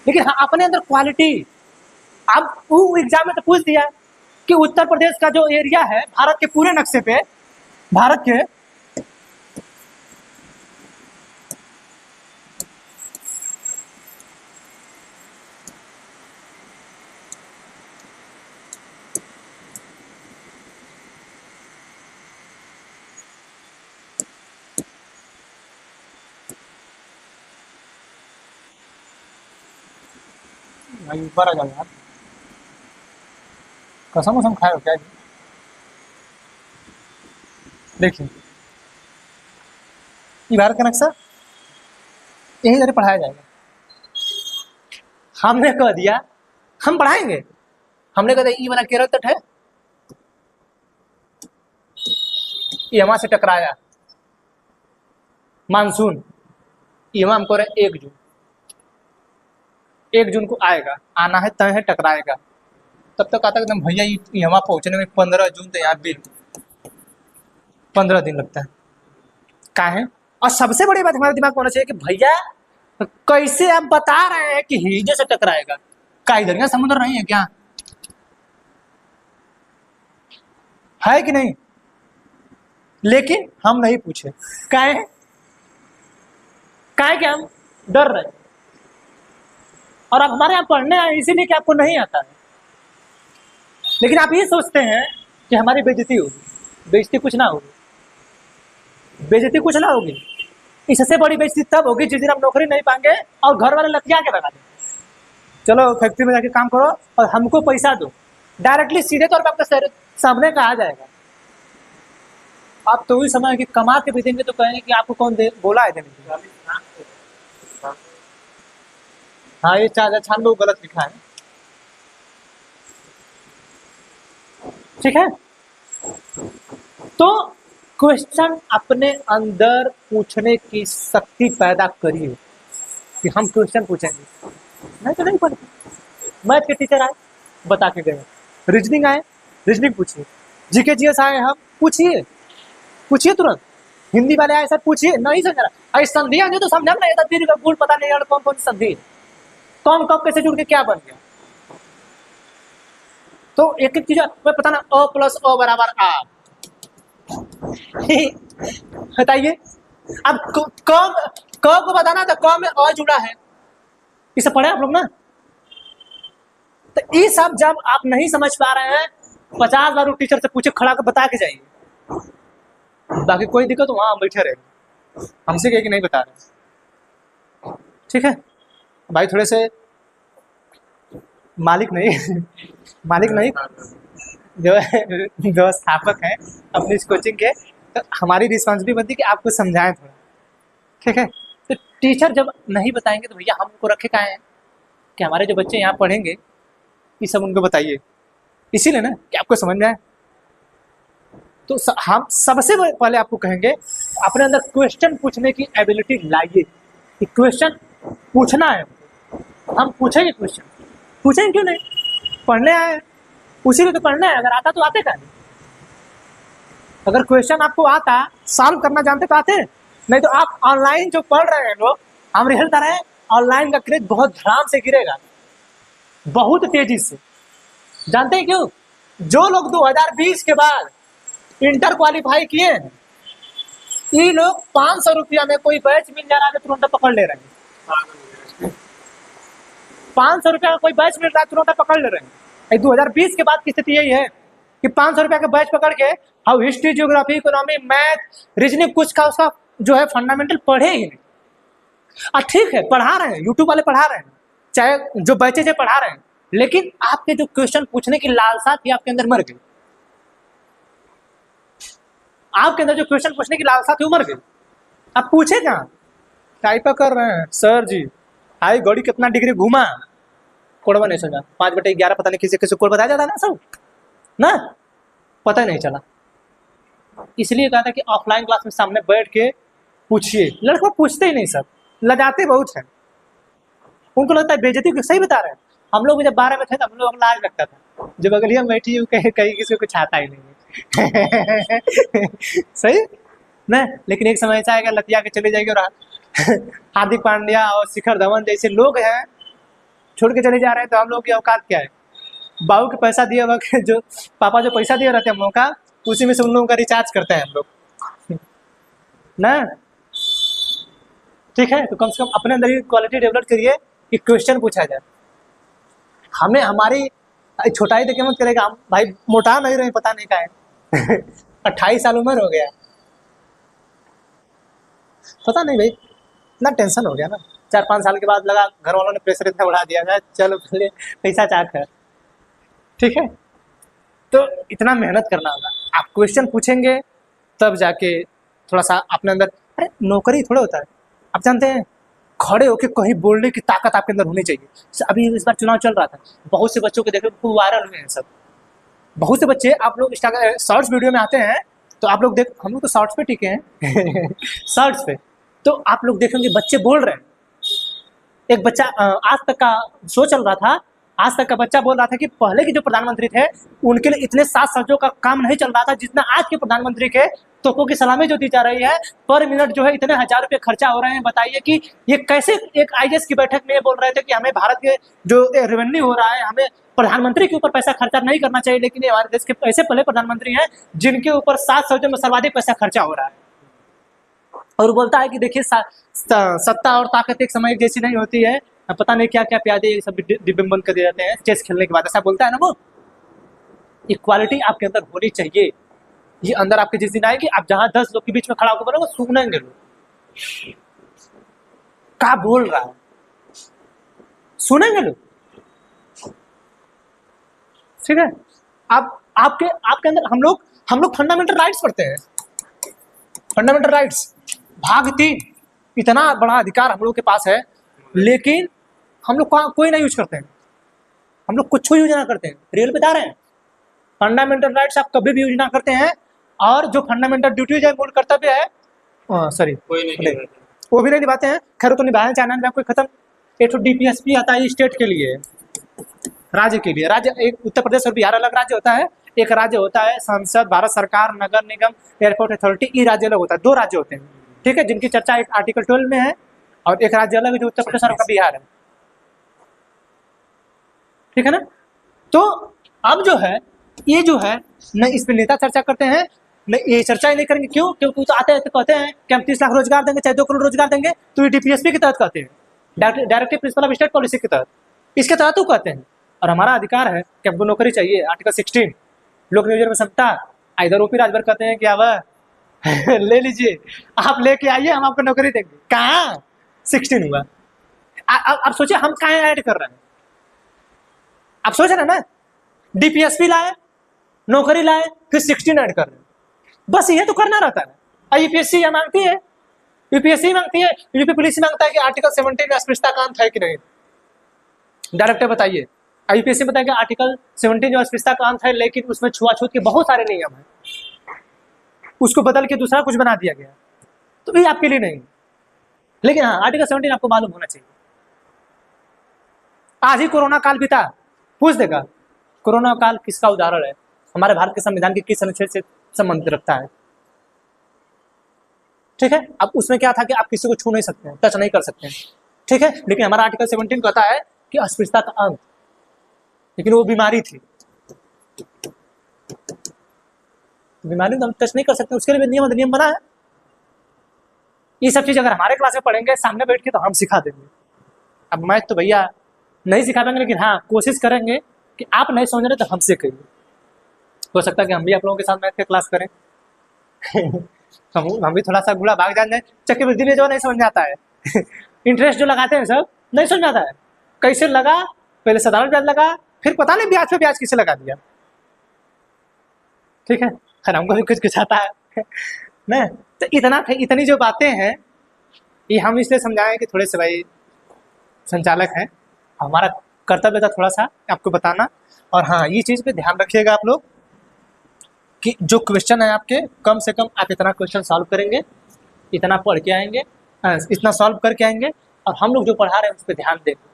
लेकिन हाँ अपने अंदर क्वालिटी, अब वो एग्जाम में तो पूछ दिया कि उत्तर प्रदेश का जो एरिया है भारत के पूरे नक्शे पे, भारत के भाई ऊपर आ जाओ यार, कसम कसम खाए हो क्या जी? देखिए ये भारत का नक्शा यही जरा पढ़ाया जाएगा। हमने कह दिया हम पढ़ाएंगे, हमने कह दिया ये वाला केरल तट है, ये वहां से टकराया मानसून, ये वहां हमको रहे 1 जून, 1 जून को आएगा, आना है तय है, टकराएगा। तब तक आता एकदम भैया ये वहां पहुंचने में 15 जून तो यहाँ भी 15 दिन लगता है। का है? और सबसे बड़ी बात हमारे दिमाग में होना चाहिए कि भैया कैसे आप बता रहे हैं कि हिजड़े से टकराएगा? का इधर यहाँ समुद्र नहीं है क्या? है कि नहीं? लेकिन हम नहीं पूछे, काहे? काहे कि हम डर रहे, और आप हमारे यहाँ पढ़ने आए इसीलिए कि आपको नहीं आता है। लेकिन आप ये सोचते हैं कि हमारी बेइज्जती होगी। बेइज्जती कुछ ना होगी, बेइज्जती कुछ ना होगी। इससे बड़ी बेइज्जती तब होगी जिस दिन हम नौकरी नहीं पाएंगे और घर वाले लतिया के लगा देंगे, चलो फैक्ट्री में जाके काम करो और हमको पैसा दो। डायरेक्टली सीधे तौर पर आपके सामने कहा जाएगा। आप तो वही समय कि कमा के भी देंगे तो कहेंगे कि आपको कौन दे बोला है देने के लिए। हाँ ये 4,96 गलत लिखा है, ठीक है। तो क्वेश्चन अपने अंदर पूछने की शक्ति पैदा करिए कि हम क्वेश्चन पूछेंगे। मैं तो नहीं पढ़ती, मैथ के टीचर आए बता के गए, रीजनिंग आए रीजनिंग पूछिए, जीके जीएस आए हम पूछिए, पूछिए तुरंत। हिंदी वाले आए सर पूछिए, नहीं समझ रहा, अरे संधि आएंगे तो समझा नहीं, दीर्घ गुण पता नहीं कौन कौन संधि, कौन कब कैसे जुड़ के क्या बन गया। तो एक एक चीज पता ना, अ प्लस अ बराबर आ बताइए। अब क को बताना था, क में अ जुड़ा है, इसे पढ़े आप लोग ना। तो ये सब जब आप नहीं समझ पा रहे हैं 50 बार टीचर से पूछे, खड़ा कर बता के जाइए। बाकी कोई दिक्कत वहां हम बैठे रहे, हमसे कहे कि नहीं बता रहे, ठीक है भाई। थोड़े से मालिक नहीं जो व्यवस्थापक हैं अपनी इस कोचिंग के, तो हमारी रिस्पॉन्सिबिलिटी बनती है कि आपको समझाएं थोड़ा, ठीक है। तो टीचर जब नहीं बताएंगे तो भैया हम उनको रखे कहाँ हैं कि हमारे जो बच्चे यहाँ पढ़ेंगे ये सब उनको बताइए, इसीलिए ना कि आपको समझ में आए। तो हम सबसे पहले आपको कहेंगे अपने अंदर क्वेश्चन पूछने की एबिलिटी लाइए, कि क्वेश्चन पूछना है। हम पूछेंगे क्वेश्चन, पूछेंगे क्यों नहीं, पढ़ने आए उसी को तो पढ़ना है। अगर आता तो आते का नहीं, अगर क्वेश्चन आपको आता, सॉल्व करना जानते तो आते, नहीं तो आप ऑनलाइन जो पढ़ रहे हैं लोग, हम रिहलता रहे, ऑनलाइन का क्रेज बहुत धड़ाम से गिरेगा, बहुत तेजी से। जानते हैं क्यों? जो लोग 2020 के बाद इंटर क्वालिफाई किए हैं, ये लोग 500 रुपया में कोई बैच मिल जा रहा है तुरंत पकड़ ले रहे हैं। 500 रुपया का कोई बैच मिल रहा है तुरंत पकड़ ले रहे हैं। 2020 के बाद की स्थिति यही है कि 500 रुपया का बैच पकड़ के हम history, geography, economy, math, reasoning कुछ का उसका जो है फंडामेंटल पढ़े ही नहीं। ठीक है पढ़ा रहे हैं, यूट्यूब वाले पढ़ा रहे हैं, चाहे जो बैचे से पढ़ा रहे हैं, लेकिन आपके जो क्वेश्चन पूछने की लालसा थी आपके अंदर मर गई। आपके अंदर जो क्वेश्चन पूछने की लालसा थी वो मर गई। आप पूछे कहाँ, टाइप कर रहे हैं सर जी, आई गौड़ी कितना डिग्री घूमा, कोड़वा नहीं समझा, 5/11 पता नहीं किसी किसी कोड बताया जाता है ना सब ना, पता ही नहीं चला। इसलिए कहा था कि ऑफलाइन क्लास में सामने बैठ के पूछिए। लड़का पूछते ही नहीं, सब लजाते बहुत हैं, उनको लगता है बेइज्जती। सही बता रहे हैं, हम लोग जब 12 में थे तो हम लोग लाज लगता था, जब अगली हम बैठी कहीं किसी को कुछ आता ही नहीं है सही ना। लेकिन एक समय ऐसा आएगा लतिया के चले जाएगी, और हार्दिक पांड्या और शिखर धवन जैसे लोग हैं छोड़ के चले जा रहे हैं, तो हम लोग की औकात क्या है? बाबू के पैसा दिया हुआ के जो पापा जो पैसा दिए रहते हैं हम लोगों का, उसी में से उन लोगों का रिचार्ज करते हैं हम लोग ना। ठीक है, तो कम से कम अपने अंदर ही क्वालिटी डेवलप करिए कि क्वेश्चन पूछा जाए। हमें हमारी छोटाई देखे मत करेगा, हम भाई मोटा नहीं रहे, पता नहीं का है 28 साल उम्र हो गया, पता नहीं भाई, इतना टेंशन हो गया ना। 4-5 साल के बाद लगा घर वालों ने प्रेशर इतना बढ़ा दिया है, चलो पहले पैसा चाक है। ठीक है, तो इतना मेहनत करना होगा। आप क्वेश्चन पूछेंगे तब जाके थोड़ा सा अपने अंदर, अरे नौकरी थोड़ा होता है, आप जानते हैं खड़े होकर कहीं बोलने की ताकत आपके अंदर होनी चाहिए। अभी इस बार चुनाव चल रहा था, बहुत से बच्चों के देखे खूब वायरल हुए हैं सब। बहुत से बच्चे, आप लोग इंस्टाग्राम शॉर्ट्स वीडियो में आते हैं तो आप लोग देख, हम लोग तो शॉर्ट्स पे टिके हैं शॉर्ट्स पे, तो आप लोग देखेंगे बच्चे बोल रहे हैं। एक बच्चा आज तक का शो चल रहा था, आज तक का बच्चा बोल रहा था कि पहले के जो प्रधानमंत्री थे उनके लिए इतने साज सज्जों का काम नहीं चल रहा था जितना आज के प्रधानमंत्री के तोपों की सलामी जो दी जा रही है, पर मिनट जो है इतने 1000 रुपये खर्चा हो रहे हैं। बताइए कि ये कैसे, एक आईएएस की बैठक में ये बोल रहे थे कि हमें भारत के जो रेवेन्यू हो रहा है, हमें प्रधानमंत्री के ऊपर पैसा खर्चा नहीं करना चाहिए, लेकिन ये हमारे देश के ऐसे पहले प्रधानमंत्री हैं जिनके ऊपर साज सज्जों में सर्वाधिक पैसा खर्चा हो रहा है। और बोलता है कि देखिए सत्ता और ताकत एक समय जैसी नहीं होती है, पता नहीं क्या क्या प्यादे सब डिब्बे बंद कर दिए जाते हैं चेस खेलने के बाद, ऐसा बोलता है ना वो। इक्वालिटी आपके अंदर होनी चाहिए, ये अंदर आपके जिस दिन आएगी, आप जहां 10 लोग के बीच में खड़ा होकर बोलोगे सुनेंगे लोग क्या बोल रहा है, सुनेंगे लोग। ठीक है, आप आपके अंदर हम लोग फंडामेंटल राइट्स पढ़ते हैं, फंडामेंटल राइट्स भाग 3, इतना बड़ा अधिकार हम लोग के पास है, लेकिन हम लोग कोई नहीं यूज करते हैं, हम लोग कुछ यूज ना करते हैं। रियल बता रहे हैं, फंडामेंटल राइट्स आप कभी भी यूज ना करते हैं, और जो फंडामेंटल ड्यूटीज है, मूल कर्तव्य है, सॉरी वो भी नहीं निभाते हैं। खैर तो निभाना चाहना है कोई खत्म। एक तो डीपीएसपी आता है स्टेट के लिए, राज्य के लिए। राज्य एक उत्तर प्रदेश और बिहार अलग राज्य होता है, एक राज्य होता है संसद, भारत सरकार, नगर निगम, एयरपोर्ट अथॉरिटी, ये राज्य अलग होता है। 2 राज्य होते हैं, ठीक है, जिनकी चर्चा एक आर्टिकल 12 में है, और एक राज्य अलग है जो उत्तर प्रदेश और बिहार है। ठीक है ना। तो अब जो है ये जो है न इस पर नेता चर्चा करते हैं, न ये चर्चा ही नहीं करेंगे। क्यों? क्योंकि तो आते हैं तो कहते हैं कि हम 30 लाख रोजगार देंगे, चाहे 2 करोड़ रोजगार देंगे, तो ये डीपीएसपी के तहत कहते हैं, directive principle of state policy के तहत, इसके तहत तो कहते हैं। और हमारा अधिकार है कि हमको नौकरी चाहिए, आर्टिकल 16 लोक नियोजन में समता। इधर ओपी राजभर कहते हैं कि अब ले लीजिए, आप लेके आइए, हम आपको नौकरी देंगे। कहाँ 16 हुआ? आप सोचिए हम कहाँ ऐड कर रहे हैं, आप सोच रहे हैं ना, डीपीएसपी लाए, नौकरी लाए, फिर 16 ऐड कर रहे हैं, बस ये तो करना रहता है। यूपीएससी ये मांगती है, यूपीएससी मांगती है, यूपी पुलिस मांगता है कि आर्टिकल 17 में अस्पृश्यता का अंत है कि नहीं, डायरेक्टर बताइए। यूपीएससी बताएगा आर्टिकल 17 जो अस्पृश्यता का अंत है, लेकिन उसमें छुआछूत के बहुत सारे नियम है, उसको बदल के दूसरा कुछ बना दिया गया, तो ये आपके लिए नहीं। लेकिन हाँ, आर्टिकल 17 आपको मालूम होना चाहिए। आज ही कोरोना काल बीता, पूछ देगा कोरोना काल किसका उदाहरण है, हमारे भारत के संविधान के किस अनुच्छेद से संबंध रखता है। ठीक है, अब उसमें क्या था कि आप किसी को छू नहीं सकते हैं, टच नहीं कर सकते हैं। ठीक है, लेकिन हमारा आर्टिकल 17 कहता है कि अस्पृश्यता का अंत, लेकिन वो बीमारी थी, बीमारी तो हम टच नहीं कर सकते, उसके लिए भी नियम अधिनियम बना है। ये सब चीज अगर हमारे क्लास में पढ़ेंगे सामने बैठ के, तो हम सिखा देंगे। अब मैं तो भैया नहीं सिखा पाएंगे, लेकिन हाँ कोशिश करेंगे कि आप नहीं समझ रहे तो हमसे कहिए। हो सकता है कि हम भी आप लोगों के साथ बैठ के क्लास करें हम भी थोड़ा सा गुड़ा भाग जाए। चक्रवृद्धि में जो नहीं समझ में आता है इंटरेस्ट जो लगाते हैं सब नहीं समझ में आता है, कैसे लगा, पहले साधारण ब्याज लगा, फिर पता नहीं ब्याज पे ब्याज किसे लगा दिया। ठीक है, खैर हमको भी कुछ आता है ना। तो इतनी जो बातें हैं ये हम इसलिए समझाएं कि थोड़े से भाई संचालक हैं, हमारा कर्तव्य था थोड़ा सा आपको बताना। और हाँ, ये चीज़ पे ध्यान रखिएगा आप लोग कि जो क्वेश्चन है आपके, कम से कम आप इतना क्वेश्चन सॉल्व करेंगे, इतना पढ़ के आएंगे, इतना सॉल्व करके आएंगे, और हम लोग जो पढ़ा रहे हैं उस पर ध्यान देंगे।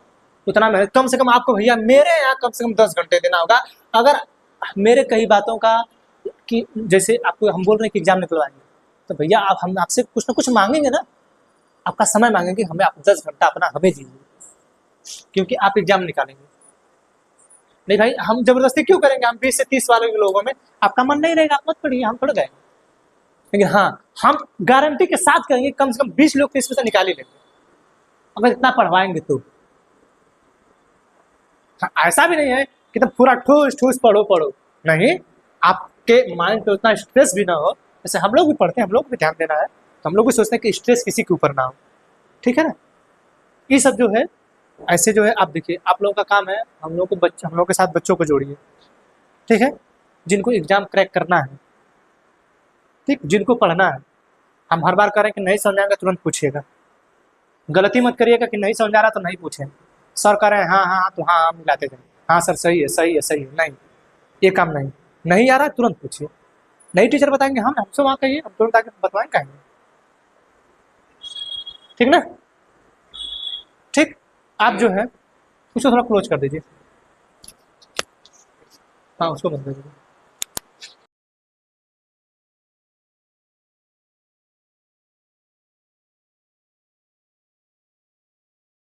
उतना मेहनत कम से कम आपको भैया मेरे यहाँ कम से कम 10 घंटे देना होगा। अगर मेरे कई बातों का कि जैसे आपको हम बोल रहे हैं कि एग्जाम निकलवाएंगे, तो भैया आप हम आपसे कुछ ना कुछ मांगेंगे ना, आपका समय मांगेंगे, हमें आप 10 घंटा अपना हमें दीजिए, क्योंकि आप एग्जाम निकालेंगे। नहीं भाई, हम जबरदस्ती क्यों करेंगे? हम 20 से 30 वाले लोगों में आपका मन नहीं रहेगा, आप मत पढ़िए, हम थोड़ा गए। लेकिन हाँ, हम गारंटी के साथ कहेंगे कम से कम 20 लोग तो इसमें से निकाल ही लेंगे, अगर इतना पढ़वाएंगे तो। हाँ, ऐसा भी नहीं है कि तुम पूरा ठूस ठूस पढ़ो पढ़ो, नहीं, आपके माइंड पे उतना स्ट्रेस भी ना हो। जैसे हम लोग भी पढ़ते हैं, हम लोग भी ध्यान देना है, तो हम लोग भी सोचते हैं कि स्ट्रेस किसी के ऊपर ना हो, ठीक है ना। ये सब जो है, ऐसे जो है, आप देखिए, आप लोगों का काम है, हम लोग के साथ बच्चों को जोड़िए, ठीक है, जिनको एग्जाम क्रैक करना है, ठीक, जिनको पढ़ना है। हम हर बार करें कि नहीं समझ आएगा तुरंत पूछिएगा, गलती मत करिएगा कि नहीं समझ आ रहा तो नहीं पूछें। सर कह रहे हैं हाँ हाँ हाँ, तो हाँ हाँ मिलाते जाए, हाँ सर सही है सही है सही है, नहीं, ये काम नहीं, नहीं आ रहा है तुरंत पूछिए। नहीं टीचर बताएंगे, हम हमसे वहाँ कहिए, हम तुरंत आके बतवाएं कहेंगे, ठीक ना। ठीक, आप जो है उसको थोड़ा क्लोज कर दीजिए, हाँ उसको बंद कर दीजिए।